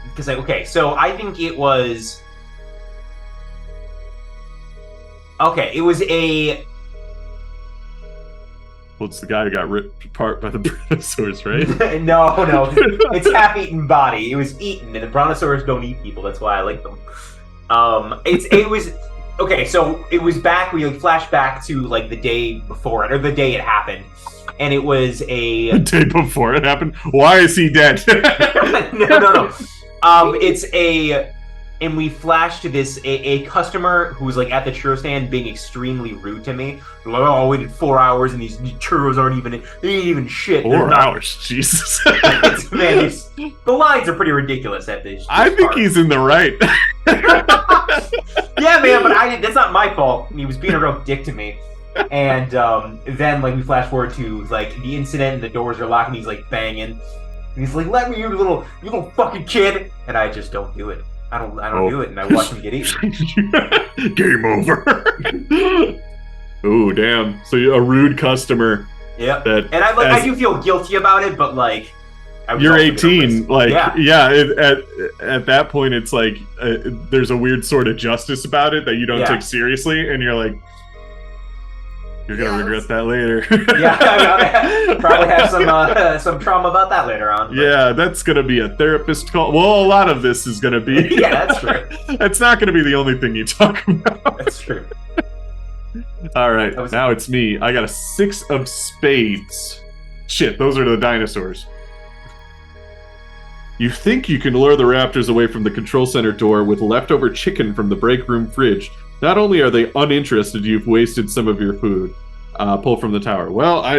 Because okay, so I think it was. Okay, it was a. Well, it's the guy who got ripped apart by the brontosaurus, right? No, it's half-eaten body. It was eaten, and the brontosaurus don't eat people. That's why I like them. It was. Okay, so it was back. We flashed back to like the day before it, or the day it happened, and it was a the day before it happened. Why is he dead? No. It's a, and we flashed to this a customer who was like at the churro stand being extremely rude to me. Like, oh, I waited 4 hours and these churros aren't even shit. 4 hours, Jesus. Man, the lines are pretty ridiculous at this. I think he's in the right. Yeah, man, but that's not my fault. He was being a real dick to me. And then like we flash forward to like the incident and the doors are locked and he's like banging. And he's like, "Let me, you little fucking kid," and I just don't do it. I don't do it, and I watch him get eaten. Game over. Oh damn! So a rude customer. Yeah, and I do feel guilty about it, but like, you're 18. Like, at that point, it's like there's a weird sort of justice about it that you don't take seriously, and you're like, you're gonna regret that later. Probably have some trauma about that later on. But. Yeah, that's gonna be a therapist call. Well, a lot of this is gonna be. Yeah, that's true. That's not gonna be the only thing you talk about. That's true. All right, now it's me. I got a 6 of spades. Shit, those are the dinosaurs. You think you can lure the raptors away from the control center door with leftover chicken from the break room fridge. Not only are they uninterested, you've wasted some of your food. Pull from the tower. Well, I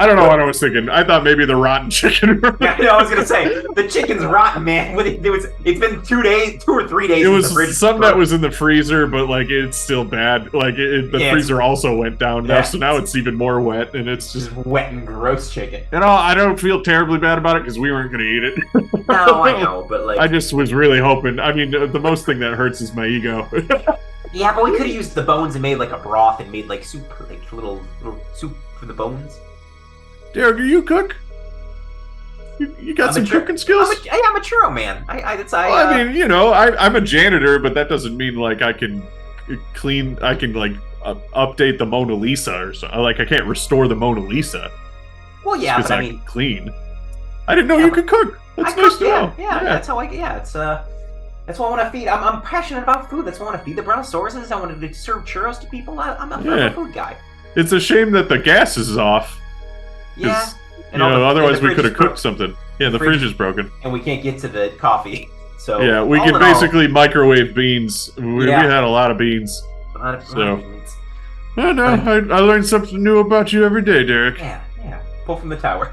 don't know what I was thinking. I thought maybe the rotten chicken. Yeah, I was gonna say the chicken's rotten, man. It's been 2 or 3 days. It was some that was in the freezer, but like it's still bad. Like the freezer also went down now, so now it's even more wet, and it's just wet and gross chicken. And I don't feel terribly bad about it because we weren't gonna eat it. No, I know, but like I just was really hoping. I mean, the most thing that hurts is my ego. Yeah, but we could have used the bones and made like a broth and made like soup, like little soup for the bones. Derek, are you a cook? You got some cooking skills? I'm a churro man. I mean, you know, I'm a janitor, but that doesn't mean like I can clean. I can like update the Mona Lisa or something. Like I can't restore the Mona Lisa. Well, yeah, but I mean, clean. I didn't know you could cook. That's nice to know. Yeah, that's how That's why I want to feed. I'm passionate about food. That's why I want to feed the brontosauruses. I want to serve churros to people. I'm a food guy. It's a shame that the gas is off. Yeah. And otherwise we could have cooked something. Yeah, the fridge is broken. And we can't get to the coffee. So yeah, we can basically microwave beans. We had a lot of beans. I learned something new about you every day, Derek. Yeah. Pull from the tower.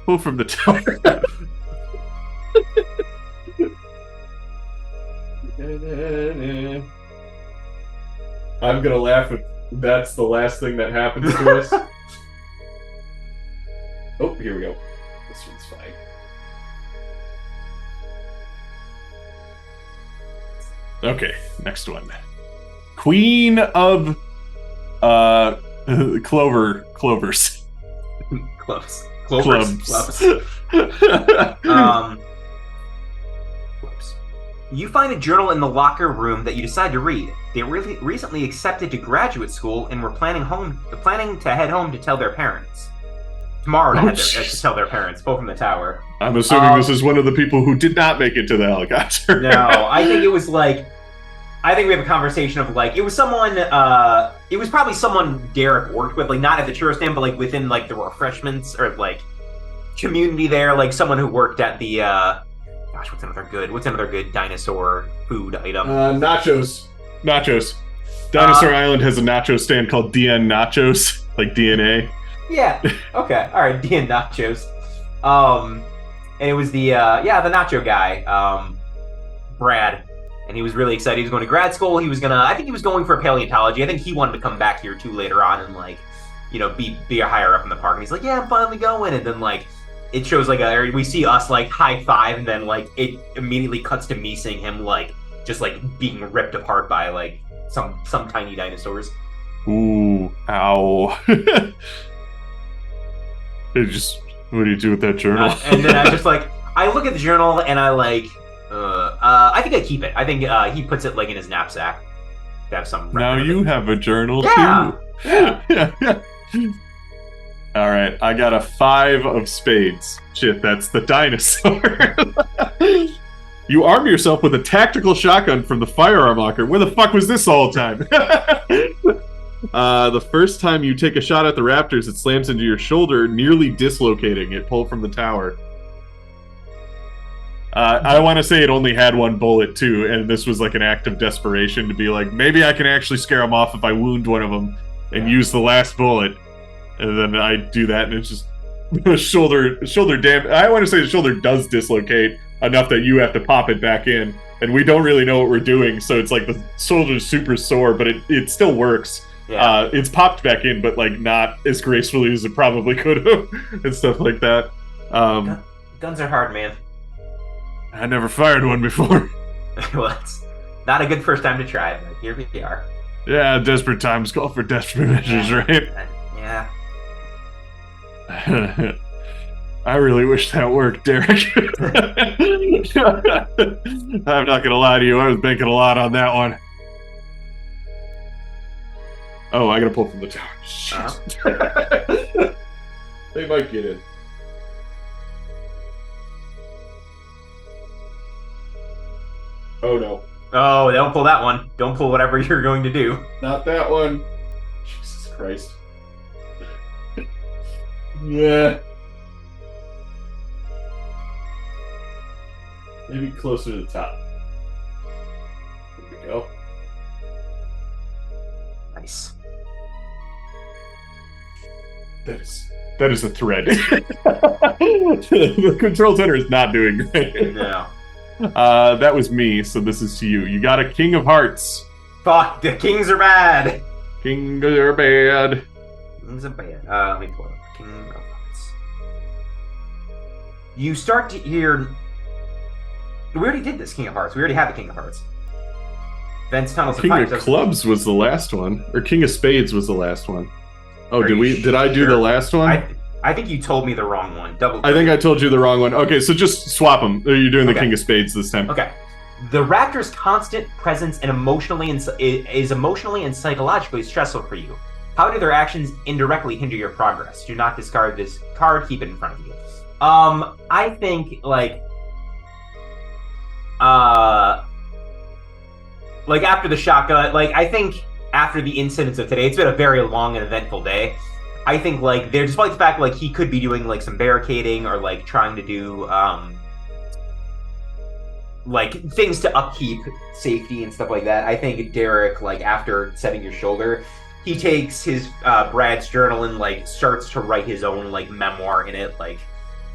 Pull from the tower. I'm gonna laugh if that's the last thing that happens to us. Oh, here we go. This one's fine. Okay, next one. Queen of clovers. Close. Clubs. Clubs. Whoops. You find a journal in the locker room that you decide to read. They really recently accepted to graduate school and were planning to head home to tell their parents. Tomorrow to tell their parents, both from the tower. I'm assuming this is one of the people who did not make it to the helicopter. No, I think it was like... I think we have a conversation of like, it was someone, it was probably someone Derek worked with, like not at the tourist stand, but like within like the refreshments or like community there, like someone who worked at the, gosh, what's another good dinosaur food item? Nachos. Dinosaur Island has a nacho stand called DN Nachos, like DNA. Yeah, okay, alright, DN Nachos. And it was the nacho guy, Brad. And he was really excited. He was going to grad school. I think he was going for paleontology. I think he wanted to come back here too later on and like, you know, be a higher up in the park. And he's like, yeah, I'm finally going. And then like, it shows like we see us like high five, and then like it immediately cuts to me seeing him like just like being ripped apart by like some tiny dinosaurs. Ooh, ow. What do you do with that journal? And then I look at the journal and I like. I think I keep it. I think he puts it like in his knapsack. To have some. Now you have a journal too. Yeah. All right, I got a 5 of spades. Shit, that's the dinosaur. You arm yourself with a tactical shotgun from the firearm locker. Where the fuck was this all the time? The first time you take a shot at the raptors, it slams into your shoulder, nearly dislocating it. Pulled from the tower. I want to say it only had 1 bullet, too, and this was like an act of desperation to be like, maybe I can actually scare them off if I wound one of them and use the last bullet. And then I do that, and it's just the shoulder damage. I want to say the shoulder does dislocate enough that you have to pop it back in, and we don't really know what we're doing, so it's like the shoulder's super sore, but it still works. Yeah. It's popped back in, but like not as gracefully as it probably could have, and stuff like that. Guns are hard, man. I never fired one before. Well, it's not a good first time to try, but here we are. Yeah, desperate times call for desperate measures, right? Yeah. I really wish that worked, Derek. I'm not gonna lie to you, I was banking a lot on that one. Oh, I gotta pull from the tower. They might get in. Oh no. Oh, don't pull that one. Don't pull whatever you're going to do. Not that one. Jesus Christ. Yeah. Maybe closer to the top. There we go. Nice. That is a thread. The control center is not doing great. No. That was me, so this is to you. You got a King of Hearts. Fuck, the kings are bad. Kings are bad. Kings are bad. Let me pull it up. King of Hearts. You start to hear... We already did this, King of Hearts. We already had the King of Hearts. Vents, tunnels, King and pipes. of Clubs was the last one. Or King of Spades was the last one. Oh, Are did I do the last one? I think you told me the wrong one. I think I told you the wrong one. Okay, so just swap them. You're doing the King of Spades this time. Okay. The raptor's constant presence is emotionally and psychologically stressful for you. How do their actions indirectly hinder your progress? Do not discard this card. Keep it in front of you. I think like after the shotgun, I think after the incidents of today, it's been a very long and eventful day. I think they're despite the fact he could be doing some barricading or trying to do things to upkeep safety and stuff like that. I think Derek, after setting your shoulder, he takes his Brad's journal and starts to write his own memoir in it,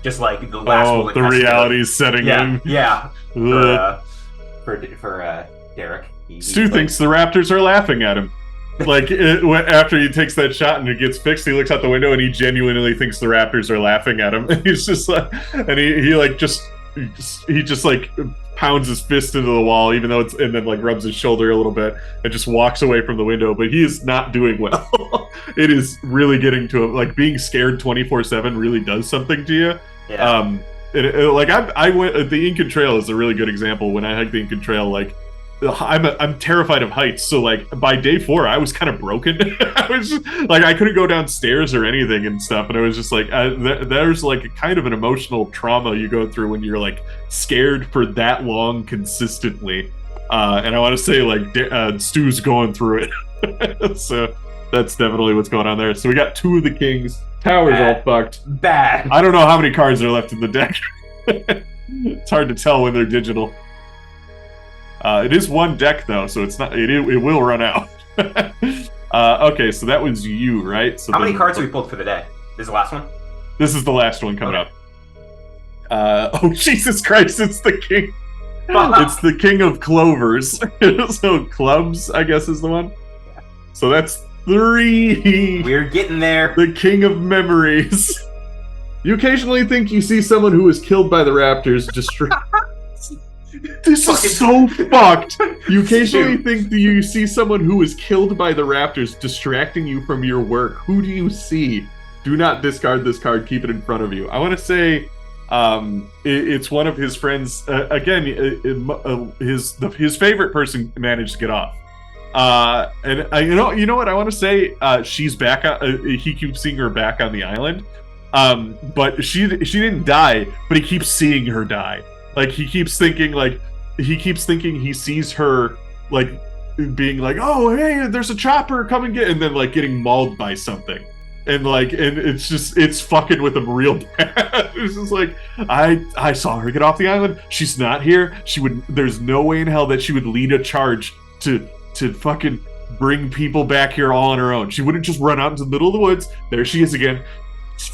just the last one. The reality's setting in. Yeah. For Derek. Stu thinks the Raptors are laughing at him. Like after he takes that shot and it gets fixed, he looks out the window and he genuinely thinks the Raptors are laughing at him. And he's just like, and he just like pounds his fist into the wall, even though and then like rubs his shoulder a little bit and just walks away from the window. But he is not doing well. It is really getting to him. Like being scared 24/7 really does something to you. Yeah. I went. The Incan Trail is a really good example. When I hiked the Incan Trail, like I'm terrified of heights. So like by day 4, I was kind of broken. I was just, like I couldn't go downstairs or anything and stuff. And I was just like, there's like a kind of an emotional trauma you go through when you're like scared for that long consistently. And I want to say like Stu's going through it. So that's definitely what's going on there. So we got 2 of the kings. Tower's all fucked. Bad. I don't know how many cards are left in the deck. It's hard to tell when they're digital. It is 1 deck though, so it's not. It will run out. Okay, so that was you, right? So how many cards have we pulled for the day? This is the last one. This is the last one coming up. Oh Jesus Christ! It's the king. It's the king of clovers. So clubs, I guess, is the one. Yeah. So that's 3. We're getting there. The king of memories. You occasionally think you see someone who was killed by the Raptors This is so fucked. You occasionally think that you see someone who was killed by the Raptors distracting you from your work. Who do you see? Do not discard this card. Keep it in front of you. I want to say it's one of his friends. Again, his favorite person managed to get off. And you know what I want to say? She's back. He keeps seeing her back on the island. But she didn't die. But he keeps seeing her die. Like he keeps thinking he sees her like being like, oh hey, there's a chopper, come and get, and then like getting mauled by something, and it's fucking with him real bad. It's just like I saw her get off the island. She's not here. There's no way in hell that she would lead a charge to fucking bring people back here all on her own. She wouldn't just run out into the middle of the woods. There she is again.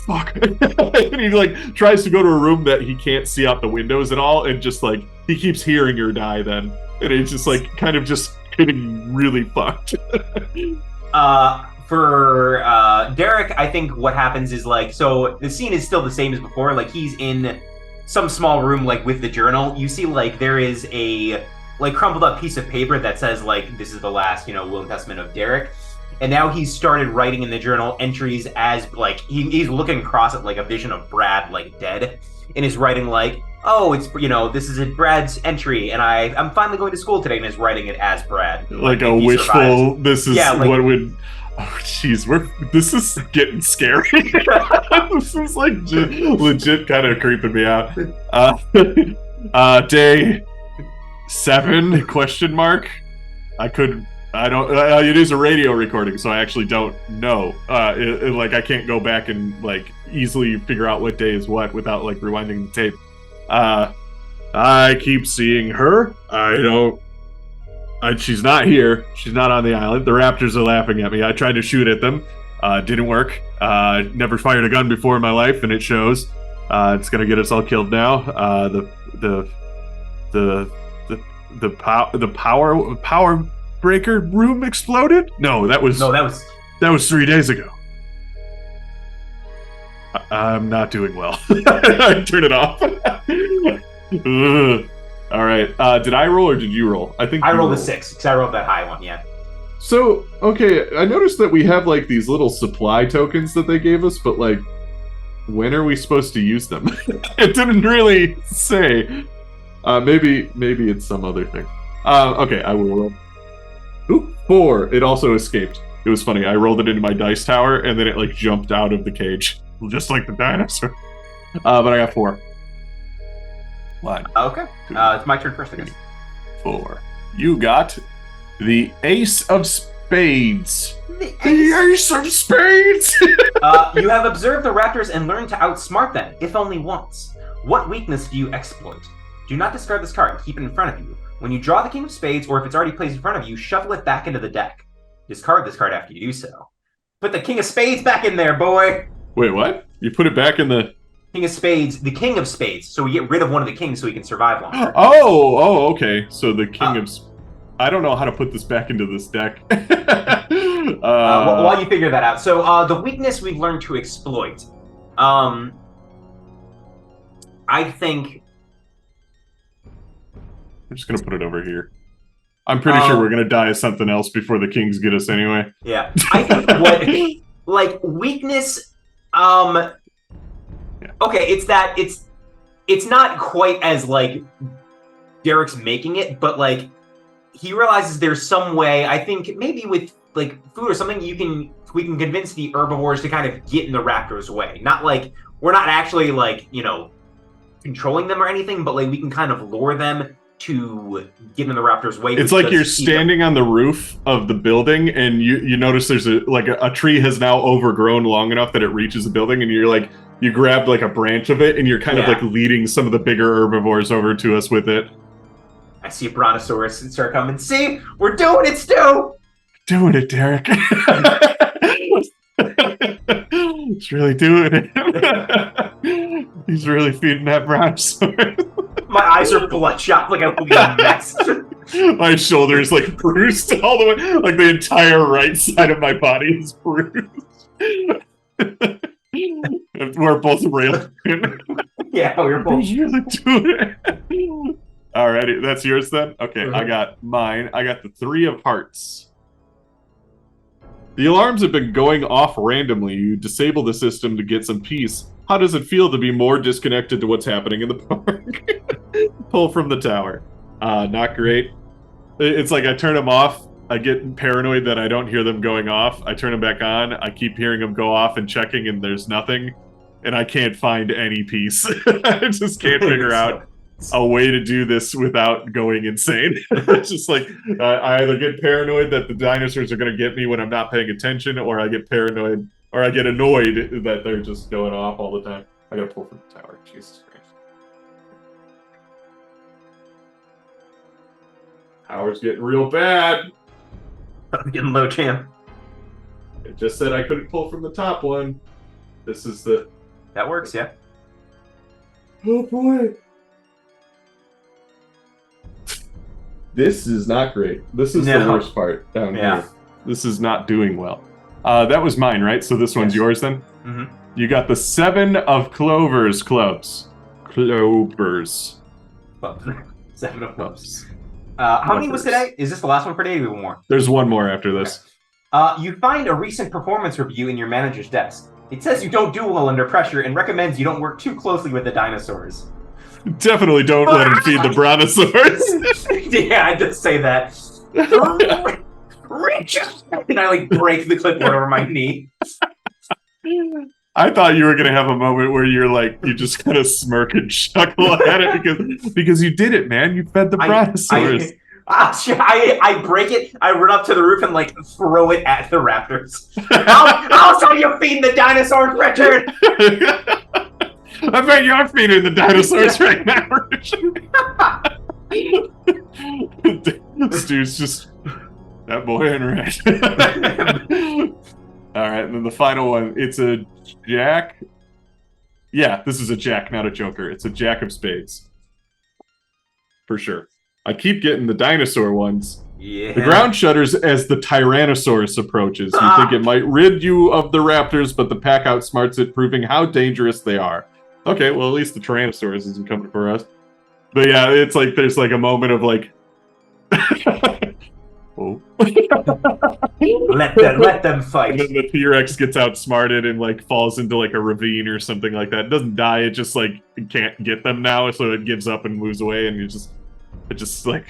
Fuck. And he like tries to go to a room that he can't see out the windows at all, and just like he keeps hearing her die then, and it's just like kind of just getting really fucked. For Derek, I think what happens is like, so the scene is still the same as before. Like he's in some small room like with the journal. You see like there is a like crumpled up piece of paper that says like this is the last will and testament of Derek. And now he's started writing in the journal entries as like he's looking across at like a vision of Brad like dead, and is writing like, oh, it's this is Brad's entry, and I'm finally going to school today, and is writing it as Brad. Like a wishful. Survives. This is what would. Oh jeez, this is getting scary. This is like legit kind of creeping me out. Day 7 question mark. I don't. It is a radio recording, so I actually don't know. Like I can't go back and like easily figure out what day is what without like rewinding the tape. I keep seeing her. She's not here. She's not on the island. The Raptors are laughing at me. I tried to shoot at them. Didn't work. Never fired a gun before in my life, and it shows. It's gonna get us all killed now. The power breaker room exploded? No, that was 3 days ago. I'm not doing well. I turn it off. All right. Did I roll or did you roll? I think I rolled a 6 because I rolled that high one. Yeah. So okay, I noticed that we have like these little supply tokens that they gave us, but like, when are we supposed to use them? It didn't really say. Maybe it's some other thing. Okay, I will roll. Ooh, 4. It also escaped. It was funny. I rolled it into my dice tower, and then it like jumped out of the cage, just like the dinosaur. But I got 4. 1. Okay. 2, it's my turn first, I guess. 4. You got the Ace of Spades. The Ace of Spades. You have observed the Raptors and learned to outsmart them, if only once. What weakness do you exploit? Do not discard this card. Keep it in front of you. When you draw the King of Spades, or if it's already placed in front of you, shuffle it back into the deck. Discard this card after you do so. Put the King of Spades back in there, boy! Wait, what? You put it back in the... King of Spades, the King of Spades, so we get rid of one of the kings so he can survive longer. Oh, okay. So the King of... I don't know how to put this back into this deck. While you figure that out. So the weakness we've learned to exploit. I think... I'm just going to put it over here. I'm pretty sure we're going to die of something else before the Kings get us anyway. Yeah. I think what... like, weakness... Okay, it's that... It's not quite as, like, Derek's making it, but, like, he realizes there's some way, I think, maybe with, like, food or something, we can convince the herbivores to kind of get in the raptors' way. Not, like, we're not actually, like, you know, controlling them or anything, but, like, we can kind of lure them to get in the raptors' way. It's like you're standing on the roof of the building, and you notice there's a tree has now overgrown long enough that it reaches the building, and you're like, you grab like a branch of it, and you're kind of like leading some of the bigger herbivores over to us with it. I see a brontosaurus and start coming. See, we're doing it, Stu. Doing it, Derek. He's really doing it. He's really feeding that brontosaurus. My eyes are bloodshot, like I'm a mess. My shoulder is like bruised all the way, like the entire right side of my body is bruised. We're both real. Yeah, we're both really doing it. Alrighty, that's yours then? Okay, I got mine. I got the 3 of hearts. The alarms have been going off randomly. You disable the system to get some peace. How does it feel to be more disconnected to what's happening in the park? Pull from the tower. Not great. It's like I turn them off. I get paranoid that I don't hear them going off. I turn them back on. I keep hearing them go off and checking, and there's nothing. And I can't find any peace. I just can't figure out a way to do this without going insane. It's just like I either get paranoid that the dinosaurs are going to get me when I'm not paying attention, or I get paranoid, or I get annoyed that they're just going off all the time. I gotta pull from the tower. Jesus Christ. Power's getting real bad. I'm getting low, champ. It just said I couldn't pull from the top one. This is the... That works, yeah. Oh boy. This is not great. This is the worst part down here. This is not doing well. That was mine, right? So this one's yours then? Mm-hmm. You got the 7 of clovers clubs. Clovers. 7 of clubs. How many was today? Is this the last one for today or one more? There's one more after this. Okay. You find a recent performance review in your manager's desk. It says you don't do well under pressure and recommends you don't work too closely with the dinosaurs. Definitely don't let him feed the brontosaurus. Yeah, I just say that. Wretched! And I like break the clipboard over my knee. I thought you were gonna have a moment where you're like, you just kind of smirk and chuckle at it because you did it, man. You fed the brontosaurus. I break it. I run up to the roof and like throw it at the raptors. I'll show you feeding the dinosaurs, Richard. I bet you're feeding the dinosaurs right now, Richard. This dude's just that boy in red. All right, and then the final one. It's a jack. Yeah, this is a jack, not a joker. It's a jack of spades. For sure. I keep getting the dinosaur ones. Yeah. The ground shudders as the Tyrannosaurus approaches. You think it might rid you of the raptors, but the pack outsmarts it, proving how dangerous they are. Okay, well, at least the Tyrannosaurus isn't coming for us. But yeah, it's like there's like a moment of like... oh. let them fight. And then the T-Rex gets outsmarted and like falls into like a ravine or something like that. It doesn't die, it just like it can't get them now, so it gives up and moves away, and it just like...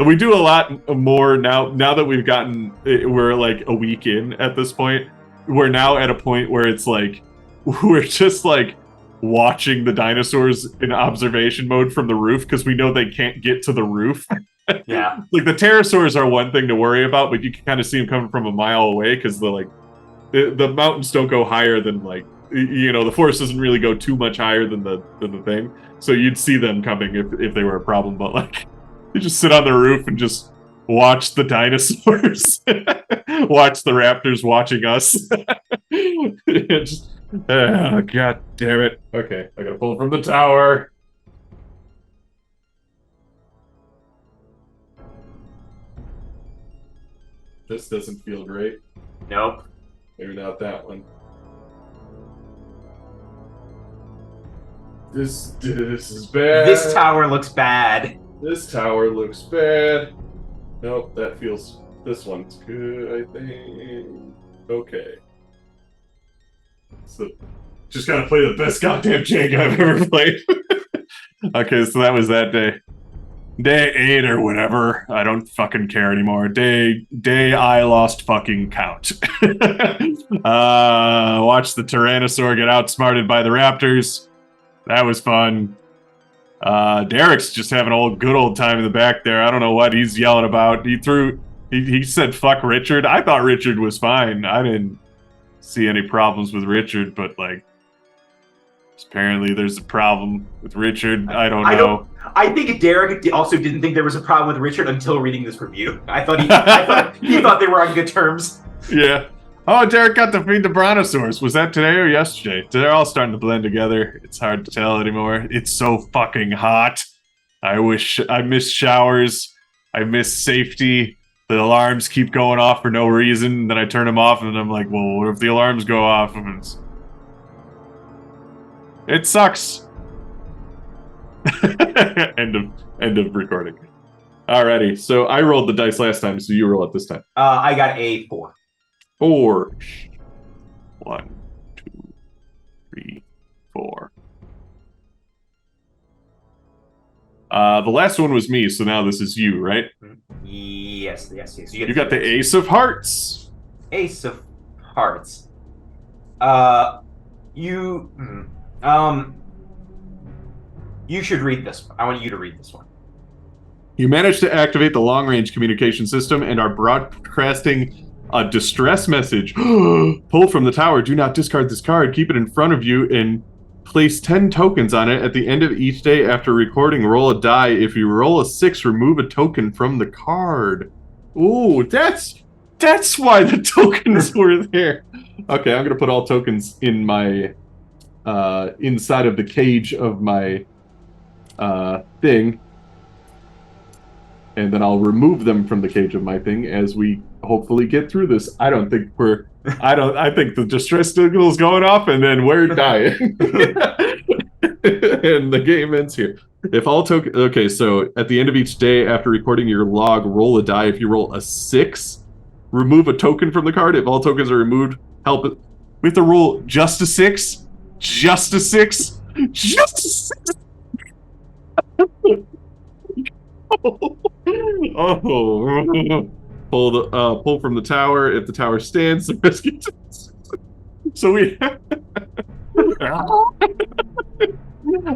We do a lot more now that we've gotten... We're like a week in at this point. We're now at a point where it's like... We're just like watching the dinosaurs in observation mode from the roof because we know they can't get to the roof. Yeah. Like the pterosaurs are one thing to worry about, but you can kind of see them coming from a mile away because the mountains don't go higher than like, you know, the forest doesn't really go too much higher than the thing. So you'd see them coming if they were a problem, but like you just sit on the roof and just watch the dinosaurs, watch the raptors watching us. Just, oh, God damn it. Okay, I gotta pull from the tower. This doesn't feel great. Nope. Maybe not that one. This is bad. This tower looks bad. This tower looks bad. Nope, that feels... This one's good, I think. Okay. So, just gotta play the best goddamn Jenga I've ever played. Okay, so that was that day. Day 8 or whatever. I don't fucking care anymore. Day I lost fucking count. Watched the Tyrannosaur get outsmarted by the Raptors. That was fun. Derek's just having a good old time in the back there. I don't know what he's yelling about. He said fuck Richard. I thought Richard was fine. I didn't see any problems with Richard, but like apparently there's a problem with Richard. I don't know. I think Derek also didn't think there was a problem with Richard until reading this review. I thought he thought they were on good terms. Yeah. Oh, Derek got to feed the brontosaurs. Was that today or yesterday? They're all starting to blend together. It's hard to tell anymore. It's so fucking hot. I miss showers. I miss safety. The alarms keep going off for no reason. Then I turn them off and I'm like, well, what if the alarms go off? It sucks. End of recording. Alrighty, so I rolled the dice last time, so you roll it this time. I got a 4. 4. 1, 2, 3, 4. The last one was me, so now this is you, right? Yes. You got the Ace of Hearts. Ace of Hearts. You should read this one. I want you to read this one. You managed to activate the long-range communication system and are broadcasting a distress message. Pull from the tower. Do not discard this card. Keep it in front of you and place 10 tokens on it. At the end of each day after recording, roll a die. If you roll a 6, remove a token from the card. Ooh, that's why the tokens were there. Okay, I'm gonna put all tokens in my inside of the cage of my thing, and then I'll remove them from the cage of my thing as we hopefully get through this. I think the distress signal is going off, and then we're dying, and the game ends here. If all tokens, okay, so at the end of each day after recording your log, roll a die. If you roll a 6, remove a token from the card. If all tokens are removed, help it. We have to roll just a 6, just a 6, just a 6. Oh. Pull from the tower. If the tower stands, the rescue. So we.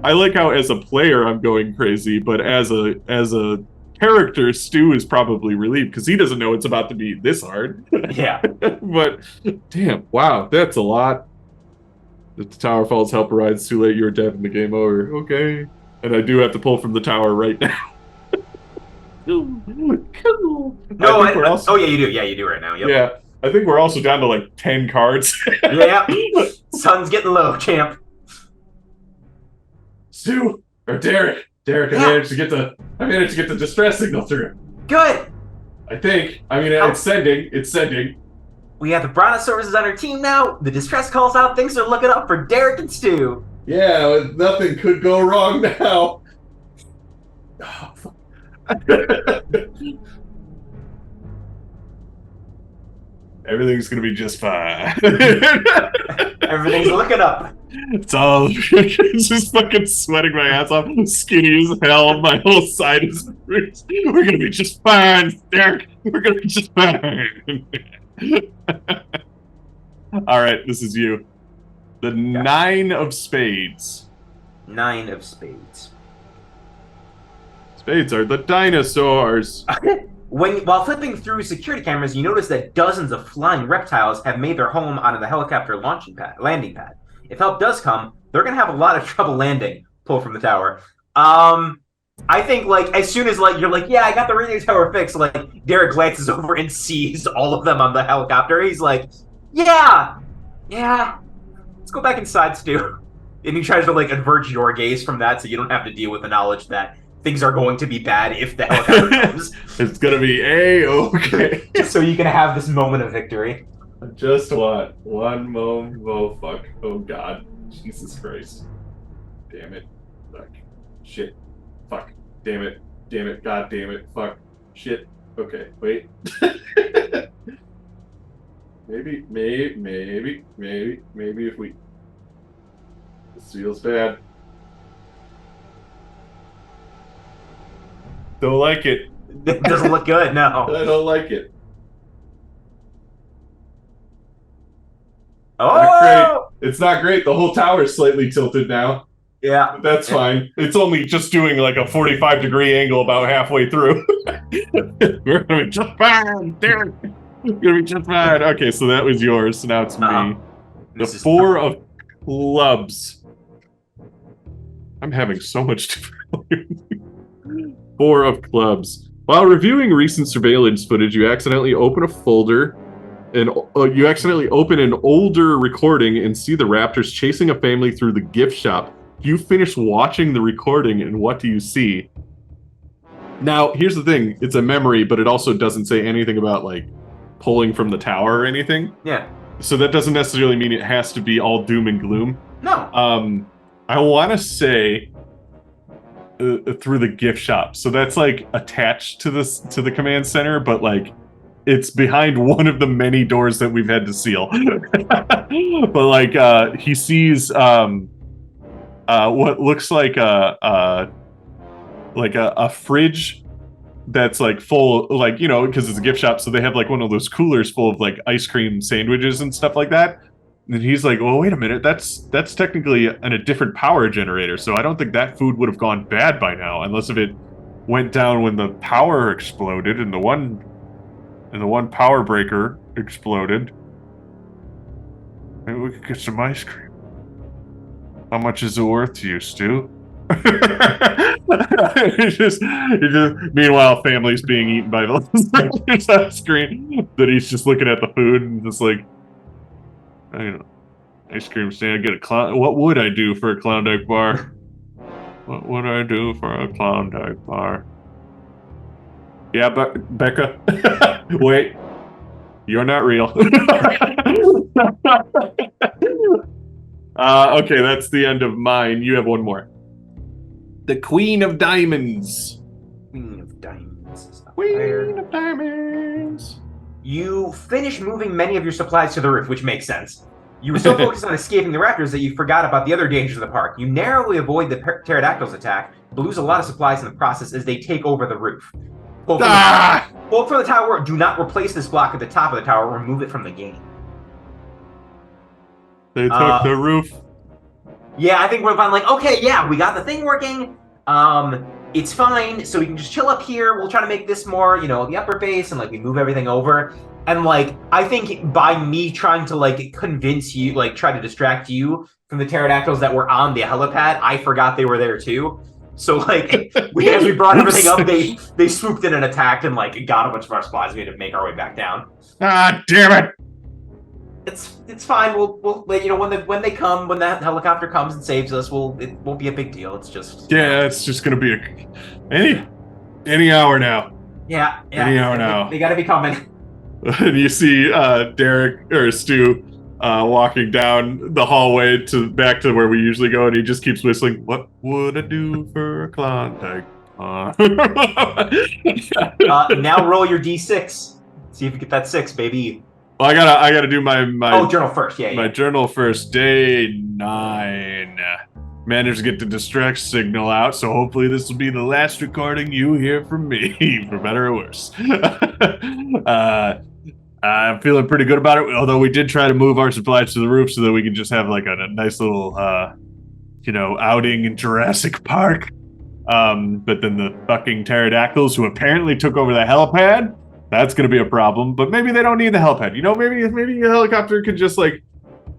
I like how as a player I'm going crazy, but as a character, Stu is probably relieved because he doesn't know it's about to be this hard. Yeah. But damn, wow, that's a lot. If the tower falls, help arrives. Too late. You're dead in the game over. Okay. And I do have to pull from the tower right now. No, oh yeah, you do. Yeah, you do right now. Yep. Yeah, I think we're also down to like 10 cards. Yeah, sun's getting low, champ. Stu or Derek. Derek, I managed to get the distress signal through. Good. I think. I mean, it's sending. It's sending. We have the Brontosaurus on our team now. The distress calls out. Things are looking up for Derek and Stu. Yeah, nothing could go wrong now. Oh, fuck. Everything's gonna be just fine. Everything's looking up. It's all it's just fucking sweating my ass off. I'm skinny as hell. My whole side is bruised. We're gonna be just fine, Derek. We're gonna be just fine. All right, this is you. The 9 of spades. 9 of spades. Spades are the dinosaurs. While flipping through security cameras, you notice that dozens of flying reptiles have made their home onto the helicopter landing pad. If help does come, they're gonna have a lot of trouble landing. Pull from the tower. I think like as soon as like you're like, yeah, I got the radio tower fixed. Like Derek glances over and sees all of them on the helicopter. He's like, yeah. Let's go back inside, Stu. And he tries to like avert your gaze from that, so you don't have to deal with the knowledge that things are going to be bad if the helicopter comes. It's gonna be A-okay. Just so you can have this moment of victory. Just what? One moment. Oh, fuck. Oh, God. Jesus Christ. Damn it. Fuck. Shit. Fuck. Damn it. Damn it. God damn it. Fuck. Shit. Okay, wait. maybe if we... This feels bad. Don't like it. It doesn't look good, no. I don't like it. Oh! Not great. It's not great. The whole tower's slightly tilted now. Yeah. But that's fine. It's only just doing like a 45-degree angle about halfway through. We're gonna be just fine. We're gonna be just fine. Okay, so that was yours. So now it's me. The 4 of clubs. I'm having so much difficulty. 4 of clubs. While reviewing recent surveillance footage, you accidentally open a folder and you accidentally open an older recording and see the raptors chasing a family through the gift shop. You finish watching the recording, and what do you see? Now, here's the thing. It's a memory, but it also doesn't say anything about, like, pulling from the tower or anything. Yeah. So that doesn't necessarily mean it has to be all doom and gloom. No. I want to say through the gift shop. So that's, like, attached to the command center, but, like, it's behind one of the many doors that we've had to seal. But, like, he sees... what looks like a fridge that's like full, like, you know, because it's a gift shop, so they have like one of those coolers full of like ice cream sandwiches and stuff like that. And he's like, well, wait a minute, that's technically a different power generator, so I don't think that food would have gone bad by now, unless if it went down when the power exploded and the one power breaker exploded. Maybe we could get some ice cream. How much is it worth to you, Stu? Meanwhile, family's being eaten by the on screen. That he's just looking at the food and just like, ice cream stand. Get a clown. What would I do for a Klondike bar? What would I do for a Klondike bar? Yeah, Becca. Wait, you're not real. Okay, that's the end of mine. You have one more. The Queen of Diamonds. Queen of Diamonds. Queen of Diamonds. You finish moving many of your supplies to the roof, which makes sense. You were so focused on escaping the raptors that you forgot about the other dangers of the park. You narrowly avoid the pterodactyls' attack, but lose a lot of supplies in the process as they take over the roof. Pull from the tower. Do not replace this block at the top of the tower. Remove it from the game. They took the roof. Yeah, I think we're fine. Like, okay, yeah, we got the thing working. It's fine. So we can just chill up here. We'll try to make this more, the upper base, and like we move everything over. And like, I think by me trying to like convince you, like try to distract you from the pterodactyls that were on the helipad, I forgot they were there too. So like, as we brought everything up, they swooped in and attacked and like got a bunch of our supplies. We had to make our way back down. Ah, damn it! It's fine. We'll when they come, when that helicopter comes and saves us, it won't be a big deal. It's just it's just gonna be any hour now. Yeah. Any hour now. They gotta be coming. And you see Derek or Stu walking down the hallway back to where we usually go, and he just keeps whistling. What would I do for a Klondike? Now roll your d6. See if you get that 6, baby. Well, I gotta do my journal first. Yeah. My journal first. Day 9. Managed to get the distract signal out, so hopefully this will be the last recording you hear from me, for better or worse. I'm feeling pretty good about it, although we did try to move our supplies to the roof so that we could just have like a nice little, outing in Jurassic Park. But then the fucking pterodactyls, who apparently took over the helipad, that's going to be a problem. But maybe they don't need the helipad. Maybe a helicopter could just like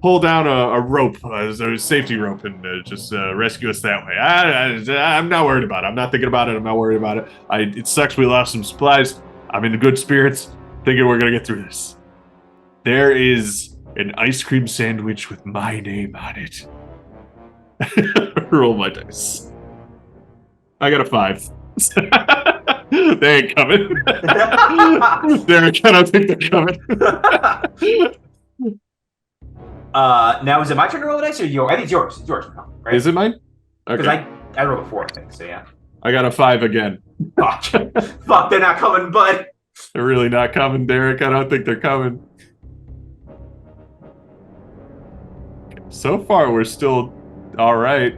pull down a rope, a safety rope, and just rescue us that way. I'm not worried about it. I'm not thinking about it. I'm not worried about it. It sucks we lost some supplies. I'm in good spirits, thinking we're going to get through this. There is an ice cream sandwich with my name on it. Roll my dice. I got a 5. They ain't coming. Derek, I don't think they're coming. Now, is it my turn to roll the dice or yours? I think it's yours. It's yours, right? Is it mine? Because I rolled a 4, I think, so yeah. I got a 5 again. Fuck. Fuck, they're not coming, bud. They're really not coming, Derek. I don't think they're coming. So far, we're still all right.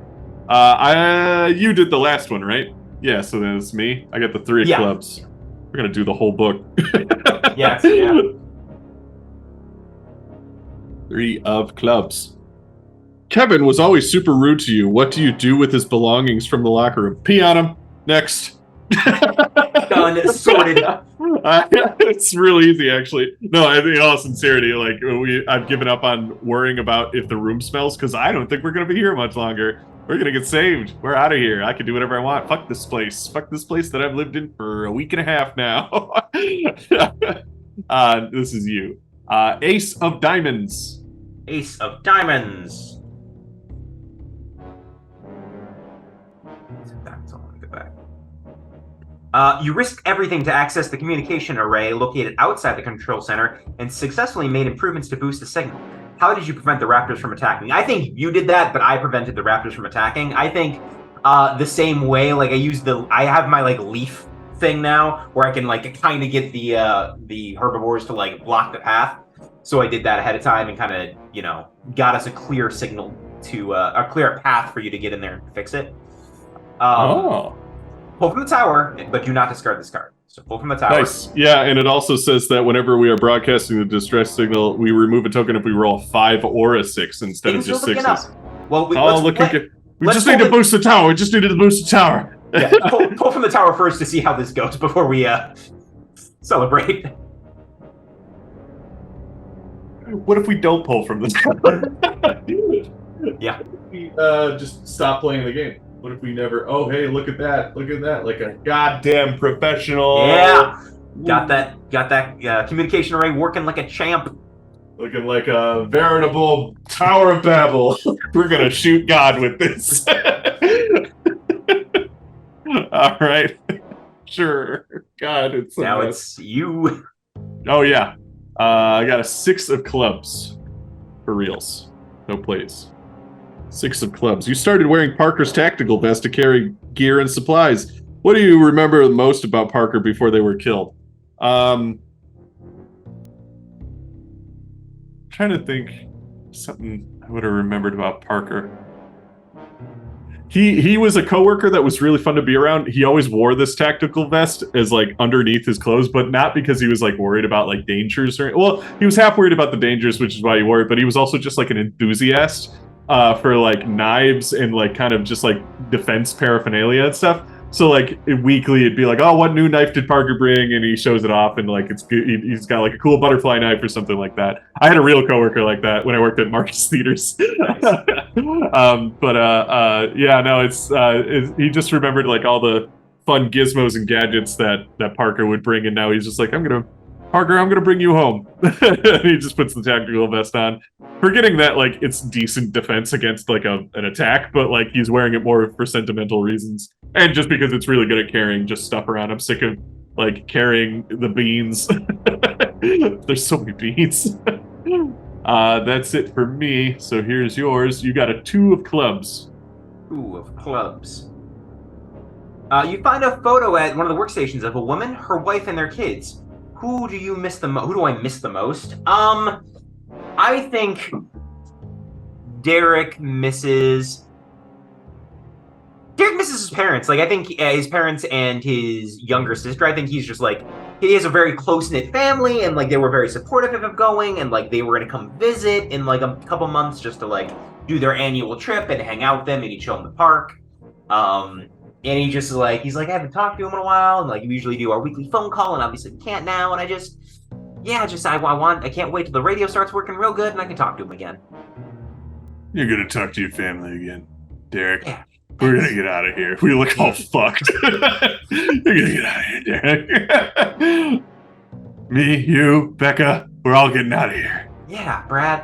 You did the last one, right? Yeah, so then it's me. I got the 3 of clubs. We're gonna do the whole book. Yeah. 3 of clubs. Kevin was always super rude to you. What do you do with his belongings from the locker room? Pee on him. Next. Done. Sorted. It's real easy, actually. No, I think in all sincerity, like I've given up on worrying about if the room smells because I don't think we're gonna be here much longer. We're gonna get saved. We're out of here. I can do whatever I want. Fuck this place. Fuck this place that I've lived in for a week and a half now. This is you. Ace of Diamonds. Ace of Diamonds. You risk everything to access the communication array located outside the control center and successfully made improvements to boost the signal. How did you prevent the raptors from attacking? I think you did that, but I prevented the raptors from attacking. I think the same way, like I have my like leaf thing now where I can like kind of get the herbivores to like block the path. So I did that ahead of time and kind of, got us a clear signal to a clear path for you to get in there and fix it. Pull from the tower, but do not discard this card. So pull from the tower. Nice. Yeah, and it also says that whenever we are broadcasting the distress signal, we remove a token if we roll a 5 or a 6 instead of just 6s. Well, we just need to boost the tower. We just needed to boost the tower. Yeah, pull from the tower first to see how this goes before we celebrate. What if we don't pull from the tower? Yeah. We just stop playing the game. What if we never... Oh, hey, look at that. Look at that. Like a goddamn professional. Yeah. Got that communication array working like a champ. Looking like a veritable Tower of Babel. We're going to shoot God with this. All right. Sure. God, it's... Now it's you. Oh, yeah. I got a 6 of clubs. For reals. No plays. 6 of clubs. You started wearing Parker's tactical vest to carry gear and supplies. What do you remember the most about Parker before they were killed? Trying to think something I would have remembered about Parker. He was a coworker that was really fun to be around. He always wore this tactical vest as like underneath his clothes, but not because he was like worried about like dangers or he was half worried about the dangers, which is why he wore it, but he was also just like an enthusiast for like knives and like kind of just like defense paraphernalia and stuff. So like weekly it'd be like, oh, what new knife did Parker bring? And he shows it off and like it's good. He's got like a cool butterfly knife or something like that. I had a real coworker like that when I worked at Marcus Theaters. He just remembered like all the fun gizmos and gadgets that Parker would bring, and now he's just like, Parker, I'm gonna bring you home. He just puts the tactical vest on, forgetting that like it's decent defense against like an attack, but like he's wearing it more for sentimental reasons and just because it's really good at carrying just stuff around. I'm sick of like carrying the beans. There's so many beans. That's it for me. So here's yours. You got a 2 of clubs. 2 of clubs. You find a photo at one of the workstations of a woman, her wife, and their kids. Who do you miss the most? Who do I miss the most? I think Derek misses his parents. Like, I think his parents and his younger sister. I think he's just like, he has a very close-knit family, and like they were very supportive of him going, and like they were gonna come visit in like a couple months just to like do their annual trip and hang out with them, and he'd show them the park. And he just like, he's like, I haven't talked to him in a while, and like we usually do our weekly phone call, and obviously we can't now, and I can't wait till the radio starts working real good and I can talk to him again. You're gonna talk to your family again, Derek. Yeah. We're gonna get out of here. We look all fucked. You're gonna get out of here, Derek. Me, you, Becca, we're all getting out of here. Yeah, Brad.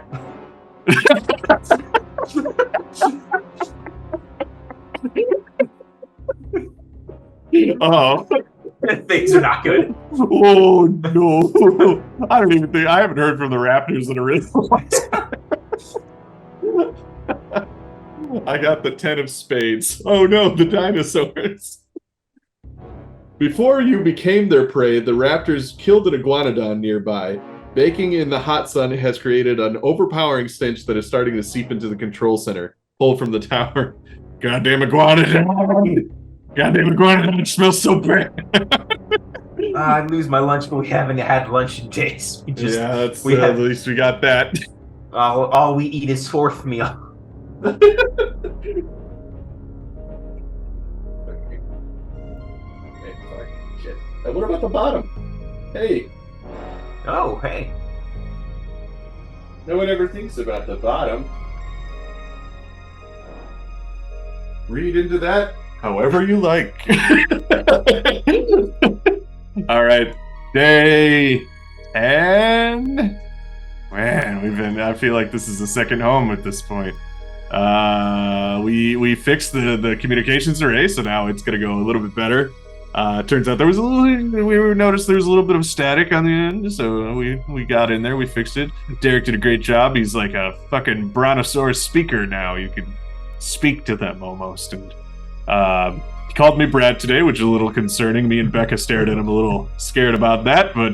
Oh. Things are not good. Oh, no. I haven't heard from the Raptors in a really long time. I got the 10 of spades. Oh, no, the dinosaurs. Before you became their prey, the Raptors killed an iguanodon nearby. Baking in the hot sun has created an overpowering stench that is starting to seep into the control center. Pulled from the tower. Goddamn iguanodon! Goddamn iguanodon, it smells so bad. I'd lose my lunch, but we haven't had lunch in days. At least we got that. All we eat is fourth meal. What about the bottom? Hey. Oh, hey. No one ever thinks about the bottom. Read into that however you like. All right. Day 10. Man, I feel like this is a second home at this point. We fixed the communications array, so now it's gonna go a little bit better. Turns out we noticed there was a little bit of static on the end, so we got in there, we fixed it. Derek did a great job. He's like a fucking brontosaurus speaker now. You can speak to them almost. And he called me Brad today, which is a little concerning. Me and Becca stared at him a little scared about that, but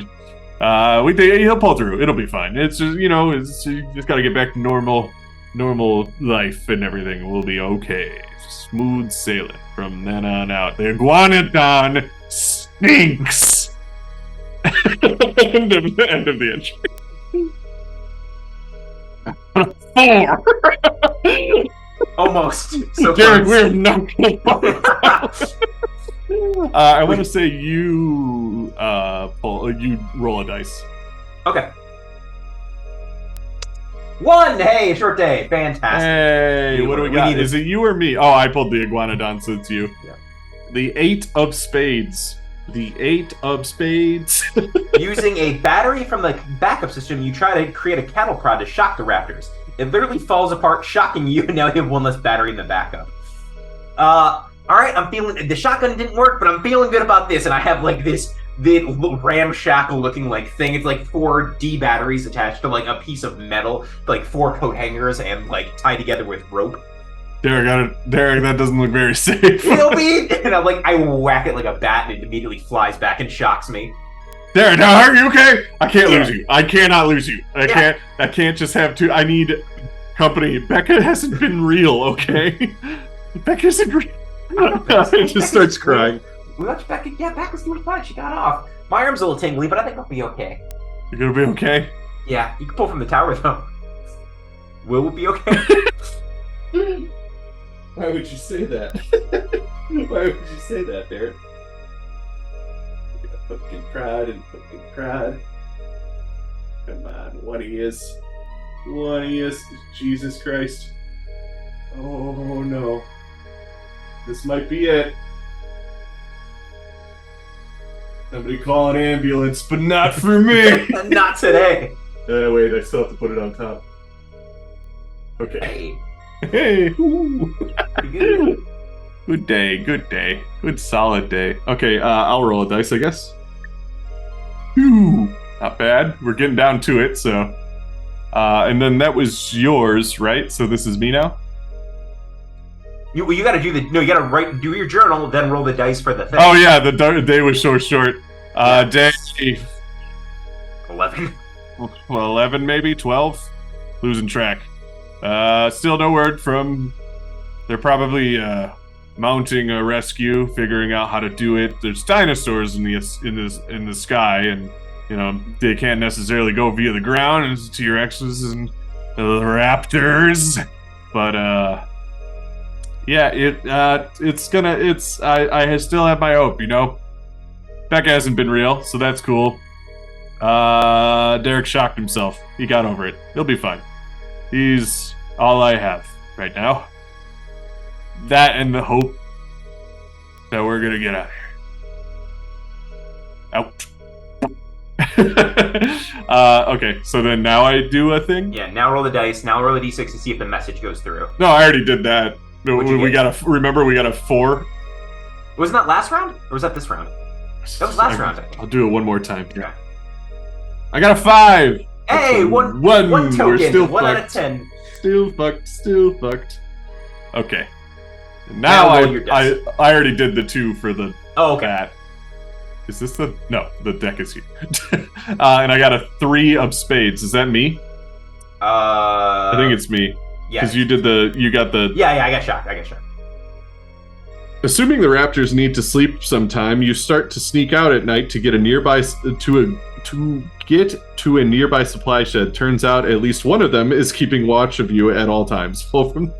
we think he'll pull through. It'll be fine. It's just, you just gotta get back to normal life and everything will be okay. Smooth sailing from then on out. The iguanodon stinks. end of the entry. 4. Almost. So Derek, we're not gonna I want to say you roll a dice. Okay. 1! Hey, short day. Fantastic. Hey, what do we got? Is it you or me? Oh, I pulled the iguanodon, so it's you. Yeah. The 8 of spades. The 8 of spades. Using a battery from the backup system, you try to create a cattle prod to shock the raptors. It literally falls apart, shocking you, and now you have one less battery in the backup. Alright, I'm feeling... The shotgun didn't work, but I'm feeling good about this, and I have, like, this ramshackle-looking, like, thing. It's, like, 4 D batteries attached to, like, a piece of metal, like, 4 coat hangers, and, like, tied together with rope. Derek, that doesn't look very safe. It'll be... And I'm like, I whack it like a bat, and it immediately flies back and shocks me. Derek, now are you okay? I can't lose you. I cannot lose you. I can't just have 2. I need company. Becca hasn't been real, okay? Becca isn't real. It just starts crying. We watched Becca. Yeah, Becca's doing fine. She got off. My arm's a little tingly, but I think I'll be okay. You're gonna be okay? Yeah, you can pull from the tower, though. Will it be okay? Why would you say that? Why would you say that, Derek? Fucking pride. Come on, what he is. Jesus Christ. Oh no. This might be it. Somebody call an ambulance, but not for me! Not today! Wait, I still have to put it on top. Okay. Hey! Good. Good day. Good solid day. Okay, I'll roll a dice, I guess. Ooh, not bad. We're getting down to it, so... and then that was yours, right? So this is me now? You gotta do you gotta do your journal, then roll the dice for the thing. Oh yeah, the day was so short. Day 11. Well, 11 maybe, 12. Losing track. Still no word from. They're probably mounting a rescue, figuring out how to do it. There's dinosaurs in the sky, and they can't necessarily go via the ground. And T-Rexes and the raptors, but yeah, I still have my hope, Becca hasn't been real, so that's cool. Derek shocked himself. He got over it. He'll be fine. He's all I have right now. That and the hope that we're gonna get out of here. Out. Okay, so then now I do a thing? Yeah, now roll the dice, now roll the d6 to see if the message goes through. No, I already did that. We got a 4. Wasn't that last round? Or was that this round? That was last round. I'll do it one more time. Okay. I got a 5. Hey, one token. We're still 1 fucked. out of 10. Still fucked. Okay. Now I already did the 2 for the bat. Is this the... No, the deck is here. And I got a 3 of spades. Is that me? I think it's me. Yeah. Because you got the... Yeah, I got shocked. Assuming the raptors need to sleep sometime, you start to sneak out at night to get a nearby to get to a nearby supply shed. Turns out at least one of them is keeping watch of you at all times. Pull from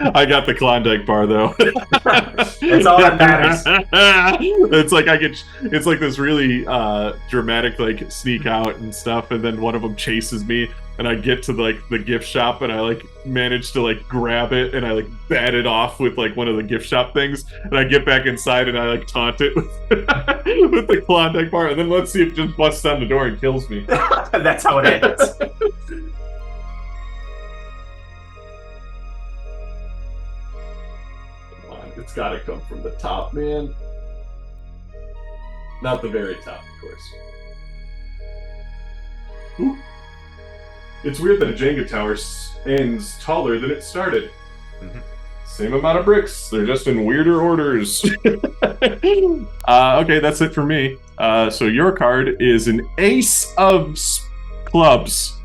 I got the Klondike bar though. That's all that matters. It's like this really dramatic like sneak out and stuff, and then one of them chases me, and I get to like the gift shop, and I like manage to like grab it, and I like bat it off with like one of the gift shop things, and I get back inside, and I like taunt it with, with the Klondike bar, and then let's see if it just busts down the door and kills me. That's how it ends. It's gotta come from the top, man. Not the very top, of course. Ooh. It's weird that a Jenga tower ends taller than it started. Mm-hmm. Same amount of bricks, they're just in weirder orders. Okay, that's it for me. So your card is an Ace of Clubs.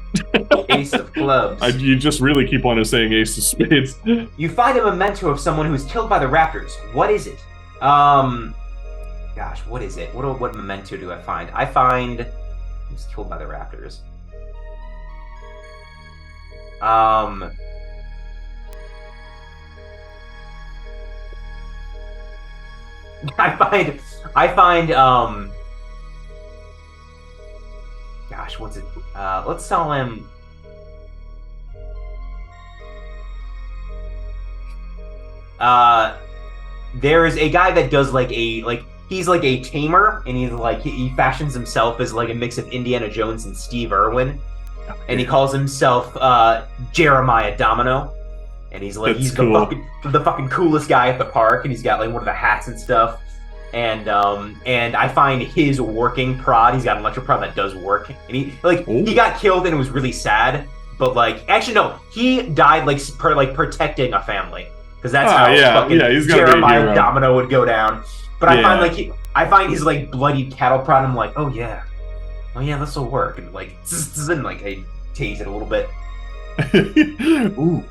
Ace of Clubs. You just really keep on saying Ace of Spades. You find a memento of someone who was killed by the raptors. What is it? Gosh, what is it? What memento do I find? I find he was killed by the raptors. I find gosh, what's it? Let's tell him. There is a guy that does he's like a tamer, and he fashions himself as like a mix of Indiana Jones and Steve Irwin, and he calls himself Jeremiah Domino, and he's like cool. the fucking coolest guy at the park, and he's got like one of the hats and stuff. And I find his working prod. He's got an electric prod that does work, and he got killed, and it was really sad. But actually no, he died protecting a family, because that's how he's Jeremiah Domino would go down. But I find his bloody cattle prod. I'm like, oh yeah, this will work, and then I tase it a little bit. Ooh.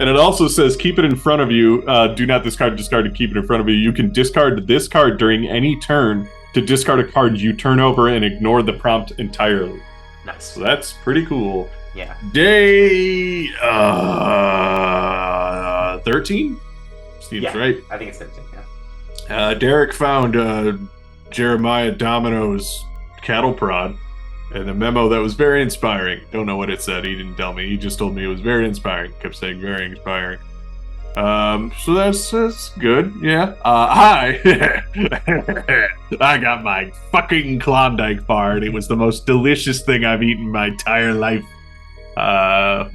And it also says keep it in front of you. Do not discard to keep it in front of you. You can discard this card during any turn to discard a card you turn over and ignore the prompt entirely. Nice. So that's pretty cool. Yeah. Day 13? Seems right. I think it's 13, yeah. Derek found Jeremiah Domino's cattle prod. And a memo that was very inspiring. Don't know what it said. He didn't tell me. He just told me it was very inspiring. Kept saying very inspiring. So that's good. Yeah. Hi. I got my fucking Klondike bar, and it was the most delicious thing I've eaten in my entire life. Yeah.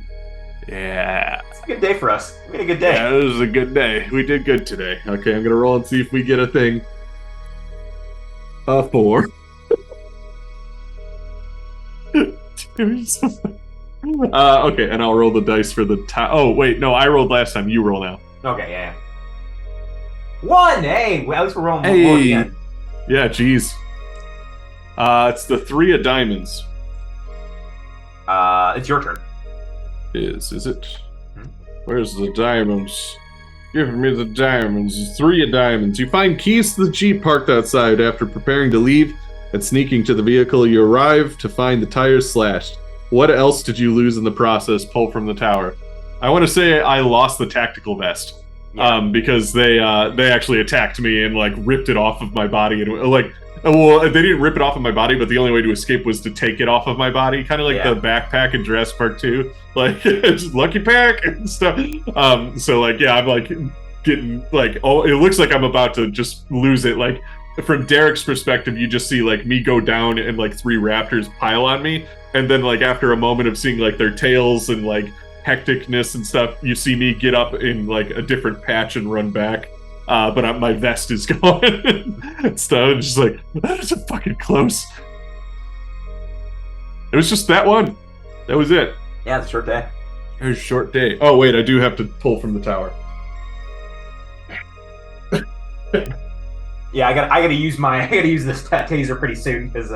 It's a good day for us. We had a good day. Yeah, it was a good day. We did good today. Okay, I'm gonna roll and see if we get a thing. A 4. Okay, and I'll roll the dice for the oh wait, no, I rolled last time. You roll now. Okay, yeah. 1. Hey, at least we're rolling more again. Yeah, geez. It's the 3 of diamonds. It's your turn. Is it? Where's the diamonds? Give me the diamonds. It's 3 of diamonds. You find keys to the Jeep parked outside. After preparing to leave and sneaking to the vehicle, you arrive to find the tires slashed. What else did you lose in the process? Pull from the tower. I want to say I lost the tactical vest, because they actually attacked me and ripped it off of my body, and well, they didn't rip it off of my body, but the only way to escape was to take it off of my body, kind of like the backpack in Jurassic Park 2, just lucky pack and stuff. I'm getting it looks like I'm about to just lose it. From Derek's perspective, you just see me go down and 3 raptors pile on me, and then after a moment of seeing their tails and hecticness and stuff, you see me get up in a different patch and run back. but my vest is gone. So just like, that was fucking close. It was just that one. That was it. Yeah, it's a short day. It was a short day. Oh wait, I do have to pull from the tower. Yeah, I gotta use this taser pretty soon because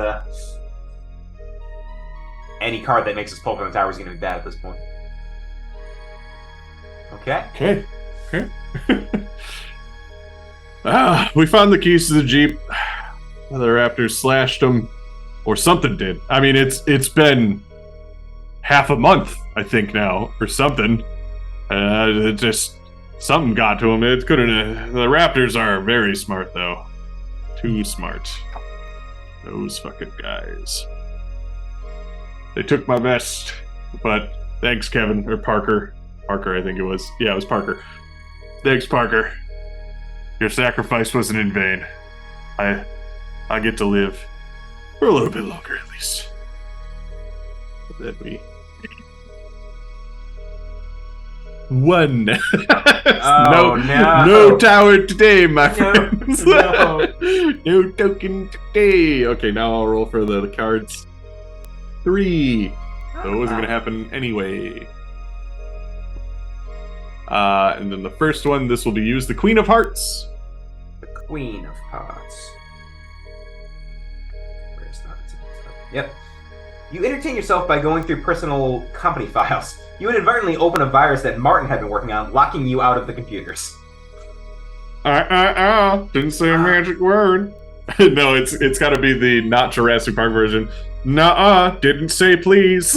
any card that makes us pull from the tower is gonna be bad at this point. Okay. We found the keys to the Jeep. The raptors slashed them, or something did. I mean, it's been half a month, I think now, or something. It just something got to them. It couldn't. The raptors are very smart, though. Too smart. Those fucking guys. They took my vest, but thanks, Kevin, or Parker. Parker, I think it was. Yeah, it was Parker. Thanks, Parker. Your sacrifice wasn't in vain. I get to live for a little bit longer, at least. Then we one. No tower today, my friends. No token today. Okay, now I'll roll for the cards. 3. So it wasn't gonna happen anyway. And then the first one, this will be used. The Queen of Hearts. The Queen of Hearts. Where's that? Yep. You entertain yourself by going through personal company files. You inadvertently open a virus that Martin had been working on, locking you out of the computers. Didn't say a magic word. No, it's got to be the not Jurassic Park version. Nuh-uh, didn't say please.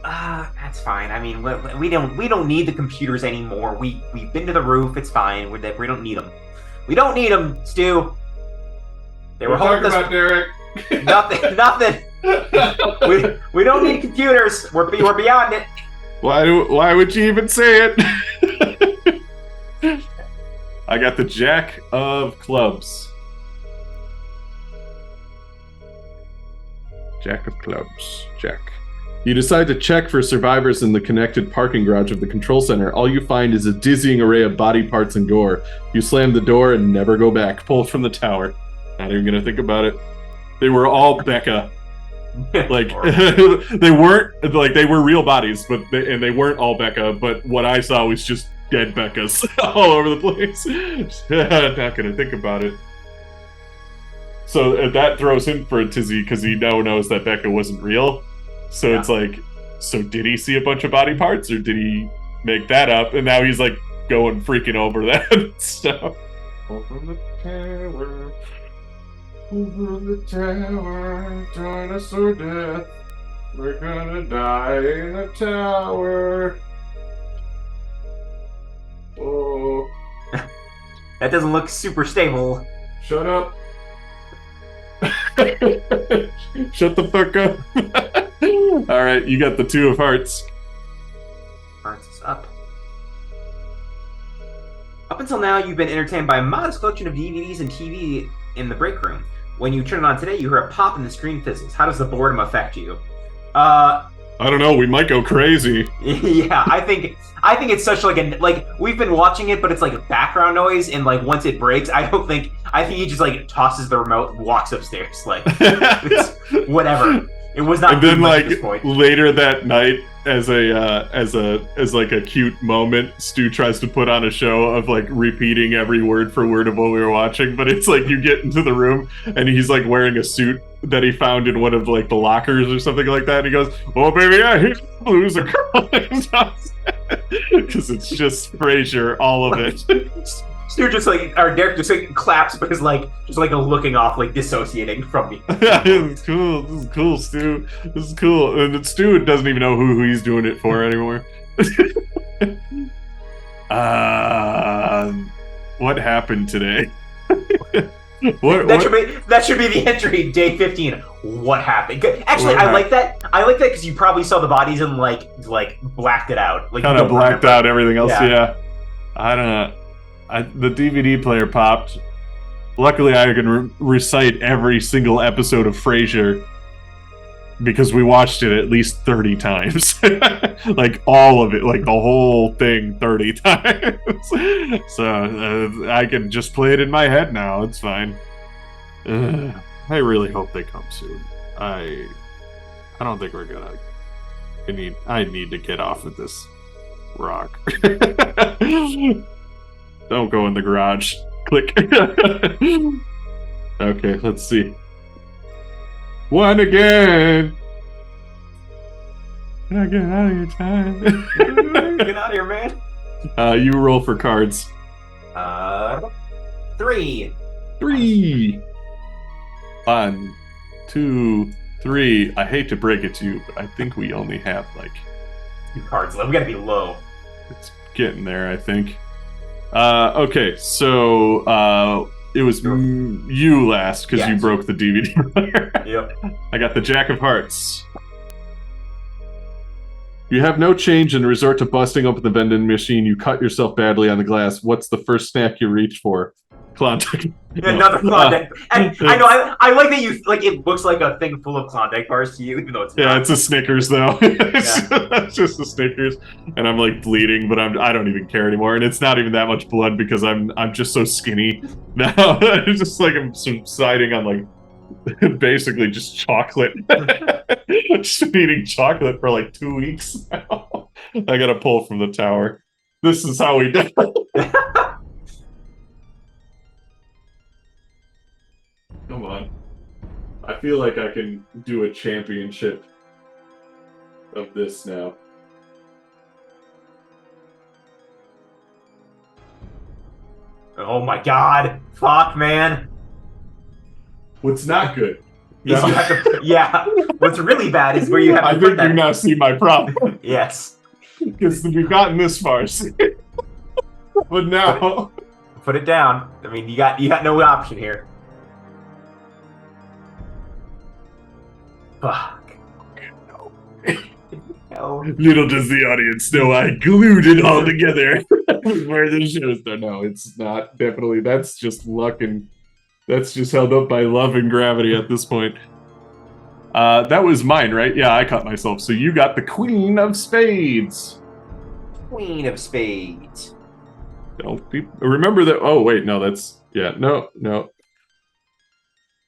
That's fine. I mean, we don't need the computers anymore. We've been to the roof. It's fine. We don't need them. We don't need them, Stu. They were holding us. About Derek. Nothing. we don't need computers. We're beyond it. Why would you even say it? I got the Jack of Clubs. Jack of Clubs. Jack. You decide to check for survivors in the connected parking garage of the control center. All you find is a dizzying array of body parts and gore. You slam the door and never go back. Pull from the tower. Not even gonna think about it. They were all Becca. Like they weren't like they were real bodies, but they weren't all Becca. But what I saw was just dead Beccas all over the place. Not gonna think about it. So that throws him for a tizzy because he now knows that Becca wasn't real. So yeah. It's like, so did he see a bunch of body parts or did he make that up? And now he's like going freaking over that stuff. Over the tower. Over the tower, dinosaur death. We're gonna die in a tower. Oh. That doesn't look super stable. Shut up. Shut the fuck up. Alright, you got the 2 of Hearts. Hearts is up. Up until now, you've been entertained by a modest collection of DVDs and TV in the break room. When you turn it on today, you hear a pop and the screen fizzles. How does the boredom affect you? I don't know. We might go crazy. Yeah, I think it's such like we've been watching it, but it's like a background noise, and like once it breaks, I think he just like tosses the remote and walks upstairs. Like it's, whatever. It was not. And then like later that night, as like a cute moment, Stu tries to put on a show of like repeating every word for word of what we were watching, but it's like you get into the room and he's like wearing a suit that he found in one of like the lockers or something like that, and he goes, "Oh baby, yeah, here's blues a girl," because it's just Frasier, all of it. Stu just like, or Derek just like claps, but is like just like a looking off, like dissociating from me. This is cool. This is cool, Stu. This is cool. And Stu doesn't even know who he's doing it for anymore. What happened today? That should be the entry, day 15. What happened? Actually, I like that. I like that because you probably saw the bodies and like blacked it out. Like kind of blacked out everything else. Yeah. I don't know. The DVD player popped. Luckily, I can recite every single episode of Frasier. because we watched it at least 30 times. Like all of it, like the whole thing 30 times. So I can just play it in my head now. It's fine. I really hope they come soon. I don't think we're gonna. I need to get off of this rock. Don't go in the garage. Click. Okay, let's see. One again. Can I get out of your time? Get out of here, man. You roll for cards. 3. 3. 1, 2, 3. I hate to break it to you, but I think we only have like 2 cards left. We gotta be low. It's getting there, I think. Okay, so it was you last because you broke the DVD player. Yep. I got the Jack of Hearts. You have no change and resort to busting open the vending machine. You cut yourself badly on the glass. What's the first snack you reach for? Klondike. Another Klondike. And I know, I like that you, like, it looks like a thing full of Klondike bars to you, even though it's not. Yeah, it's a Snickers, though. It's just a Snickers. And I'm, like, bleeding, but I don't even care anymore. And it's not even that much blood because I'm just so skinny now. It's just like I'm subsiding on, like, basically just chocolate. Just eating chocolate for, like, 2 weeks now. I gotta pull from the tower. This is how we do it. Come on. I feel like I can do a championship of this now. Oh my god. Fuck, man. What's not good? Is you have to, yeah. What's really bad is where you have to I think you now see my problem. Yes. Because we've gotten this far. But now... Put it down. I mean, you got no option here. Fuck. No. Little does the audience know I glued it all together. Where the show's done. No, it's not. Definitely. That's just luck and that's just held up by love and gravity at this point. That was mine, right? Yeah, I cut myself. So you got the Queen of Spades. Queen of Spades. Don't be, remember that. Oh, wait. No, that's... Yeah, no.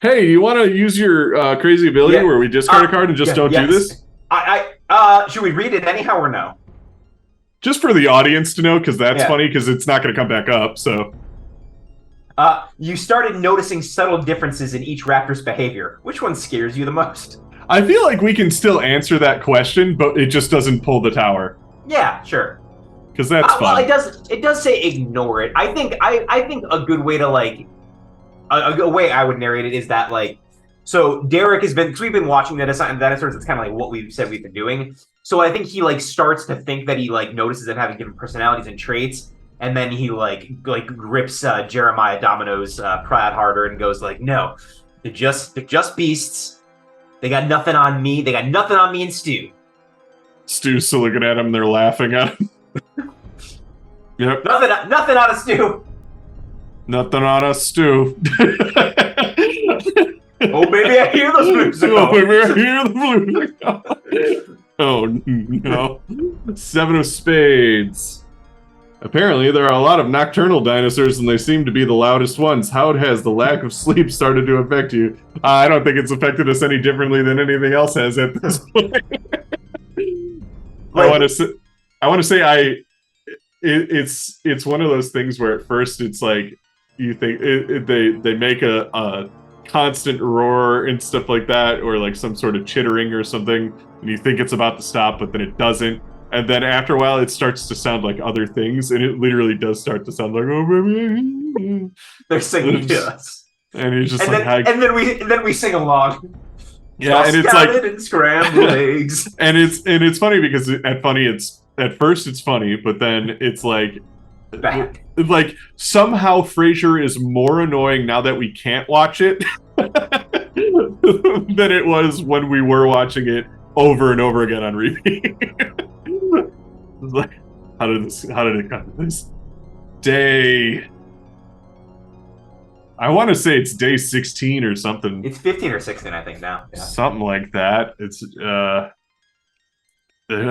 Hey, you want to use your crazy ability where we discard a card and just don't do this? Should we read it anyhow or no? Just for the audience to know, because that's funny, because it's not going to come back up, so... You started noticing subtle differences in each raptor's behavior. Which one scares you the most? I feel like we can still answer that question, but it just doesn't pull the tower. Yeah, sure. Because that's fun. Well, it does say ignore it. I think a good way to, like... A way I would narrate it is that, like, so Derek has been, because we've been watching Dinosaurs, it's kind of like what we've said we've been doing. So I think he, like, starts to think that he, like, notices them having different personalities and traits, and then he, like grips Jeremiah Domino's pride harder and goes, like, no, they're just beasts. They got nothing on me. They got nothing on me and Stu. Stu's still looking at him, they're laughing at him. Yep. Nothing on a Stu. Nothing on us, Stu. Oh, baby, I hear the blues. Oh, baby, I hear the blues. Oh, no. 7 of Spades. Apparently, there are a lot of nocturnal dinosaurs, and they seem to be the loudest ones. How has the lack of sleep started to affect you? I don't think it's affected us any differently than anything else has at this point. I want to say it's one of those things where at first it's like, you think they make a constant roar and stuff like that, or like some sort of chittering or something, and you think it's about to stop, but then it doesn't. And then after a while, it starts to sound like other things, and it literally does start to sound like, oh, baby. They're singing to us. And he's just and then we sing along. Yeah, and it's like and scrambled eggs. And it's funny because at first it's funny, but then it's like back. Like somehow Frasier is more annoying now that we can't watch it than it was when we were watching it over and over again on repeat. Like, how did it come to this day? I want to say it's day 16 or something. It's 15 or 16, I think now. Yeah. Something like that. It's I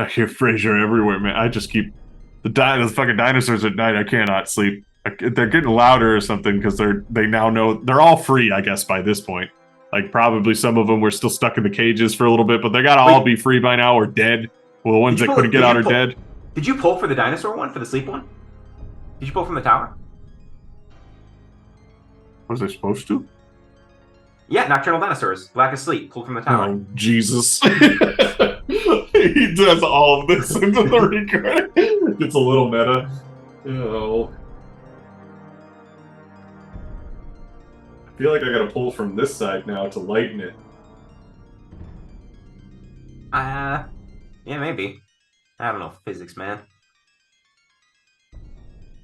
hear Fraser everywhere, man. I just keep the fucking dinosaurs at night. I cannot sleep. They're getting louder or something because they now know they're all free. I guess by this point, like probably some of them were still stuck in the cages for a little bit, but they gotta all be free by now or dead. Well, the ones that couldn't get out are dead. Did you pull for the dinosaur one, for the sleep one? Did you pull from the tower? Was I supposed to? Yeah, nocturnal dinosaurs, black asleep, pull from the tower. Oh Jesus! He does all of this into the recording. It's a little meta. Oh. I feel like I gotta pull from this side now to lighten it. Yeah, maybe. I don't know physics, man.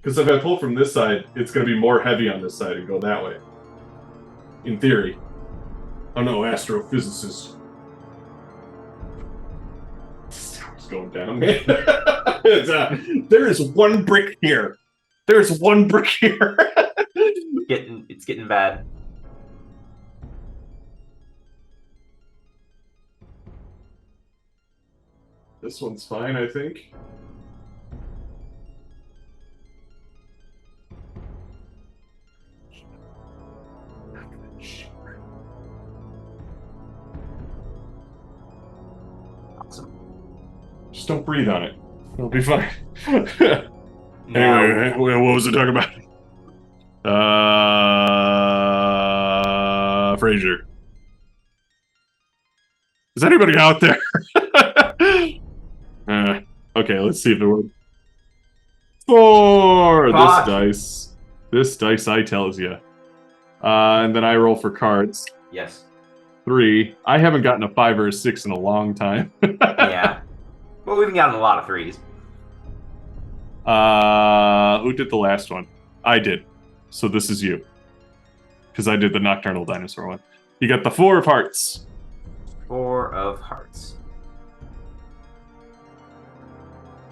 Because if I pull from this side, it's gonna be more heavy on this side and go that way. In theory. Oh no, astrophysicist. It's going down, man. There is one brick here. There's one brick here. It's getting bad. This one's fine, I think. Awesome. Just don't breathe on it. It'll be fine. Anyway, what was it talking about? Fraser. Is anybody out there? Okay, let's see if it works. 4! This dice. This dice I tells you. And then I roll for cards. Yes. 3. I haven't gotten a 5 or a 6 in a long time. Yeah. Well, we've gotten a lot of 3s. Who did the last one? I did. So this is you. Because I did the nocturnal dinosaur one. You got the 4 of hearts. 4 of hearts.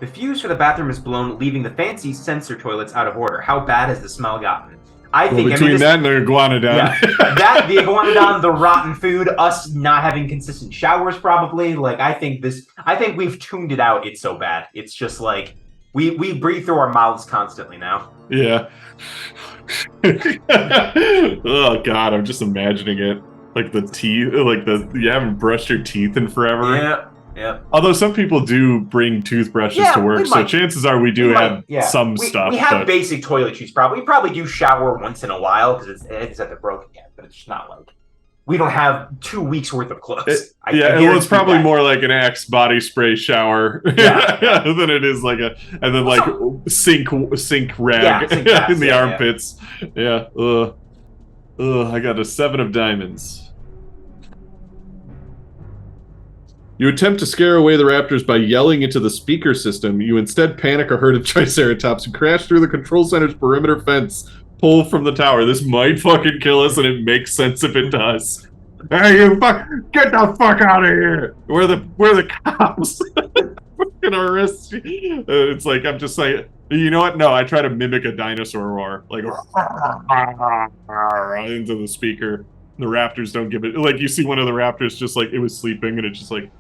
The fuse for the bathroom is blown, leaving the fancy sensor toilets out of order. How bad has the smell gotten? Between that and the iguanodon. Yeah, that, the iguanodon, the rotten food, us not having consistent showers, probably. Like, I think we've tuned it out. It's so bad. It's just like we breathe through our mouths constantly now. Yeah. Oh God, I'm just imagining it. Like the teeth, like you haven't brushed your teeth in forever. Yeah. Yeah. Although some people do bring toothbrushes to work, so chances are we do have some stuff. We have basic toiletries. We probably do shower once in a while because it's at the broken yet, but it's not like we don't have 2 weeks worth of clothes. It's probably more like an Axe body spray shower than it is like sink rag in the armpits. Yeah. I got a 7 of diamonds. You attempt to scare away the raptors by yelling into the speaker system. You instead panic a herd of Triceratops and crash through the control center's perimeter fence. Pull from the tower. This might fucking kill us, and it makes sense if it does. Hey, you get the fuck out of here! Where the cops? Fucking arrest you. It's like I'm just like, you know what? No, I try to mimic a dinosaur roar, like into the speaker. The raptors don't give it. Like you see one of the raptors just like it was sleeping, and it just like.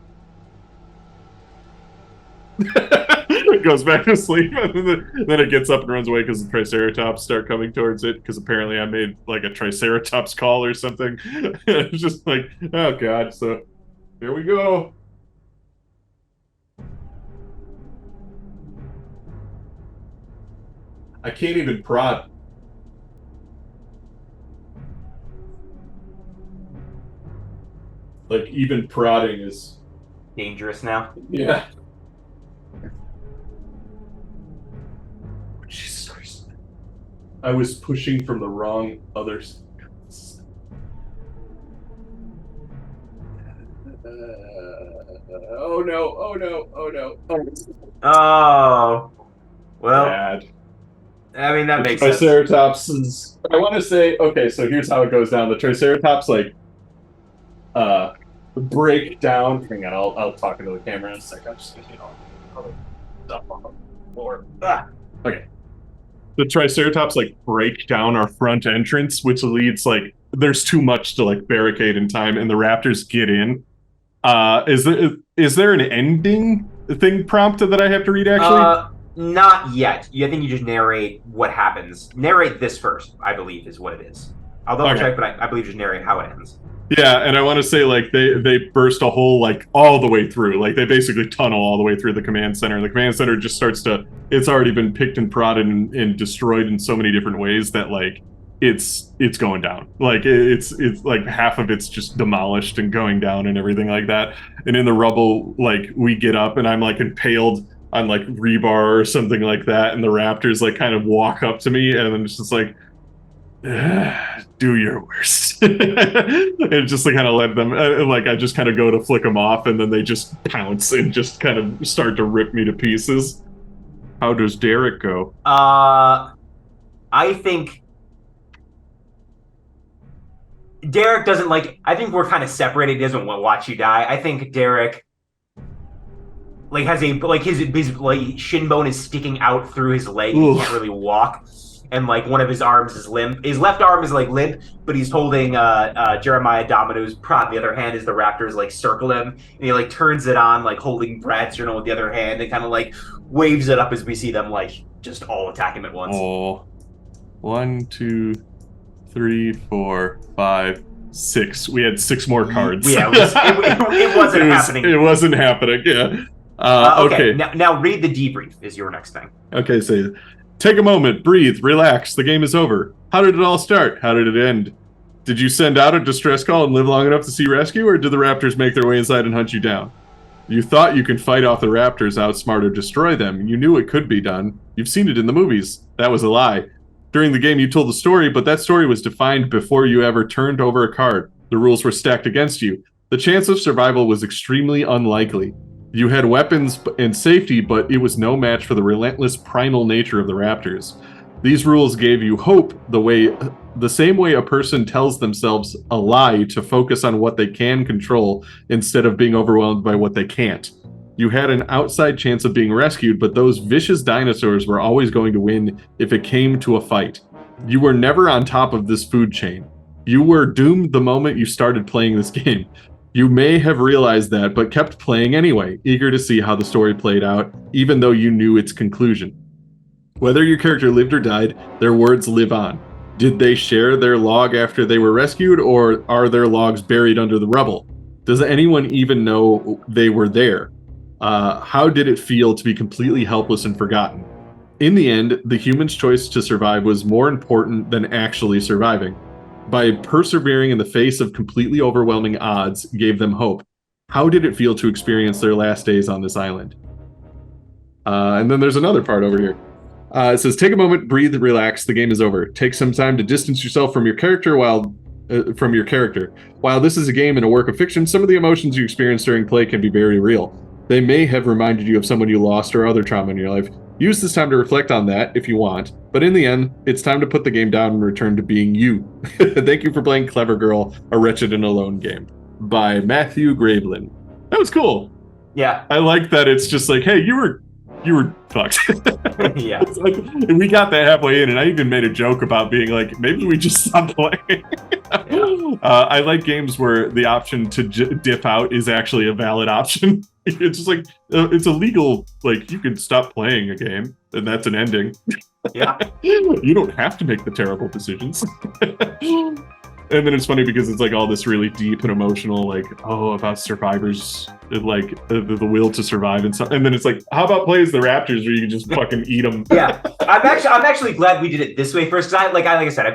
It goes back to sleep, and then it gets up and runs away because the Triceratops start coming towards it. Because apparently I made like a Triceratops call or something. It's just like, oh God! So here we go. I can't even prod. Like even prodding is dangerous now. Yeah. Jesus Christ. I was pushing from the wrong others. Oh no, oh no, oh no. Oh. Well. Bad. I mean, that makes sense. Triceratops is... I want to say, okay, so here's how it goes down. The Triceratops, like, break down. Hang on, I'll talk into the camera in a second. I'm just gonna, stuff on the floor. Okay. the Triceratops like break down our front entrance, which leads like there's too much to like barricade in time, and the Raptors get in. Is there an ending thing prompted that I have to read actually? Not yet. I think you just narrate what happens. Narrate this first, I believe, is what it is. I'll double check, but I believe just narrate how it ends. Yeah, and I want to say like they burst a hole like all the way through. Like they basically tunnel all the way through the command center. And the command center just starts to. It's already been picked and prodded and destroyed in so many different ways that like it's going down. Like it's like half of it's just demolished and going down and everything like that. And in the rubble, like we get up and I'm like impaled on like rebar or something like that, and the Raptors like kind of walk up to me, and then it's just like, do your worst. And just to kind of let them, like I just kind of go to flick them off, and then they just pounce and just kind of start to rip me to pieces. How does Derek go? I think Derek doesn't like. I think we're kind of separated. He doesn't want to watch you die. I think Derek like has a like his like shin bone is sticking out through his leg. He can't really walk, and like one of his arms is limp. His left arm is like limp, but he's holding Jeremiah Domino's prod. The other hand is the Raptors like circle him, and he like turns it on, like holding Brad's journal with the other hand, and kind of like waves it up as we see them like just all attack him at once. Oh, 1, 2, 3, 4, 5, 6. We had 6 more cards. Yeah, it wasn't happening. It wasn't happening. Yeah. Okay. Now read the debrief is your next thing. Okay, so take a moment, breathe, relax. The game is over. How did it all start? How did it end? Did you send out a distress call and live long enough to see rescue, or did the Raptors make their way inside and hunt you down? You thought you could fight off the Raptors, outsmart or destroy them. You knew it could be done. You've seen it in the movies. That was a lie. During the game, you told the story, but that story was defined before you ever turned over a card. The rules were stacked against you. The chance of survival was extremely unlikely. You had weapons and safety, but it was no match for the relentless primal nature of the Raptors. These rules gave you hope the same way a person tells themselves a lie to focus on what they can control instead of being overwhelmed by what they can't. You had an outside chance of being rescued, but those vicious dinosaurs were always going to win if it came to a fight. You were never on top of this food chain. You were doomed the moment you started playing this game. You may have realized that, but kept playing anyway, eager to see how the story played out, even though you knew its conclusion. Whether your character lived or died, their words live on. Did they share their log after they were rescued, or are their logs buried under the rubble? Does anyone even know they were there? How did it feel to be completely helpless and forgotten? In the end, the human's choice to survive was more important than actually surviving. By persevering in the face of completely overwhelming odds, gave them hope. How did it feel to experience their last days on this island? And then there's another part over here. It says, take a moment, breathe, relax. The game is over. Take some time to distance yourself from your character While this is a game and a work of fiction, some of the emotions you experience during play can be very real. They may have reminded you of someone you lost or other trauma in your life. Use this time to reflect on that if you want, but in the end, it's time to put the game down and return to being you. Thank you for playing Clever Girl, a Wretched and Alone game by Matthew Gravelyn. That was cool. Yeah. I like that it's just like, hey, you were fucked. Yeah. Like, we got that halfway in, and I even made a joke about being like, maybe we just stop playing. I like games where the option to dip out is actually a valid option. It's just like, it's a legal, like, you can stop playing a game, and that's an ending. Yeah. You don't have to make the terrible decisions. And then it's funny because it's like all this really deep and emotional, like, about survivors, like the will to survive and stuff. And then it's like, how about play as the Raptors where you can just fucking eat them? Yeah, I'm actually glad we did it this way first. Cause like I said,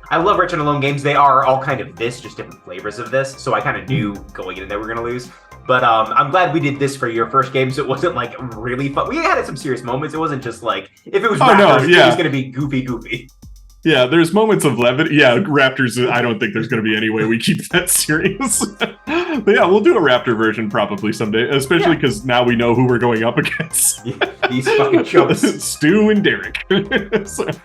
I love Wretched and Alone games. They are all kind of this, just different flavors of this. So I kind of knew going in there we're gonna lose. But I'm glad we did this for your first game, so it wasn't like really fun. We had some serious moments. It wasn't just like if it was Raptors, it was gonna be goofy. Yeah, there's moments of levity. Yeah, Raptors, I don't think there's going to be any way we keep that serious. But yeah, we'll do a Raptor version probably someday, especially because now we know who we're going up against. Yeah, these fucking chumps. Stu and Derek. But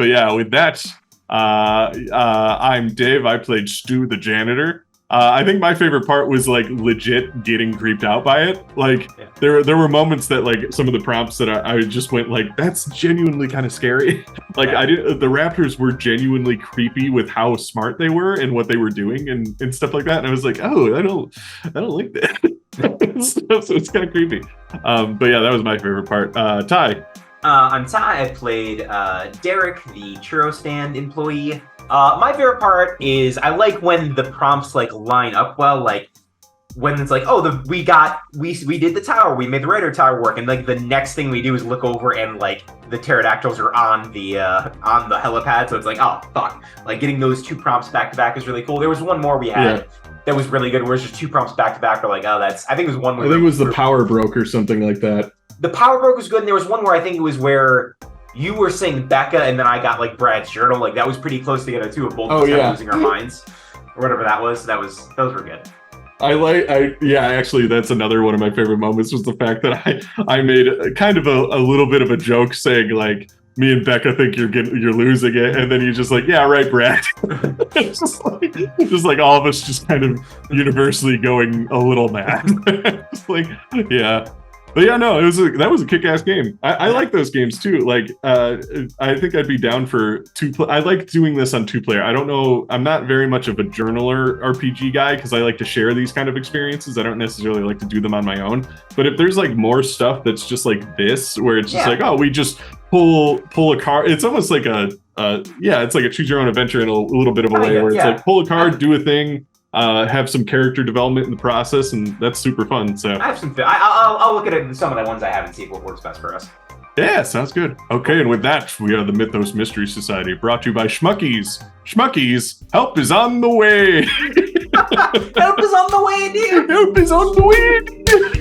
yeah, with that, I'm Dave. I played Stu the janitor. I think my favorite part was like legit getting creeped out by it. Like there were moments that like some of the prompts that I just went like, that's genuinely kind of scary. Like the raptors were genuinely creepy with how smart they were and what they were doing and stuff like that. And I was like, oh, I don't like that. So it's kind of creepy. But yeah, that was my favorite part. Ty. On Ty, I played Derek, the churro stand employee. My favorite part is I like when the prompts like line up well, like when it's like, oh, we did the tower, we made the radar tower work, and like the next thing we do is look over and like the pterodactyls are on the helipad, so it's like, oh fuck, like getting those 2 prompts back to back is really cool. There was one more we had that was really good, where it's just 2 prompts back to back. We're like, oh, that's, I think it was one. I think it was the power broke or something like that. The power broke was good, and there was one where I think it was where you were saying Becca, and then I got like Brad's journal. Like that was pretty close together too, of both of us losing our minds, or whatever that was. Those were good. Actually, that's another one of my favorite moments was the fact that I made kind of a little bit of a joke saying like, me and Becca think you're losing it, and then you're just like, yeah, right, Brad. just like all of us just kind of universally going a little mad. Just like, yeah. But yeah, no, that was a kick-ass game. I like those games too. Like, I think I'd be down for 2 I like doing this on 2-player. I don't know. I'm not very much of a journaler RPG guy because I like to share these kind of experiences. I don't necessarily like to do them on my own. But if there's like more stuff that's just like this, where it's just like, oh, we just pull a card. It's almost like it's like a choose your own adventure in a little bit of a way where it's like pull a card, do a thing. Have some character development in the process, and that's super fun. So I have some. I'll look at some of the ones I have and see what works best for us. Yeah, sounds good. Okay, and with that, we are the Mythos Mystery Society, brought to you by Schmuckies. Schmuckies, help is on the way. Help is on the way, dear. Help is on the way, dear.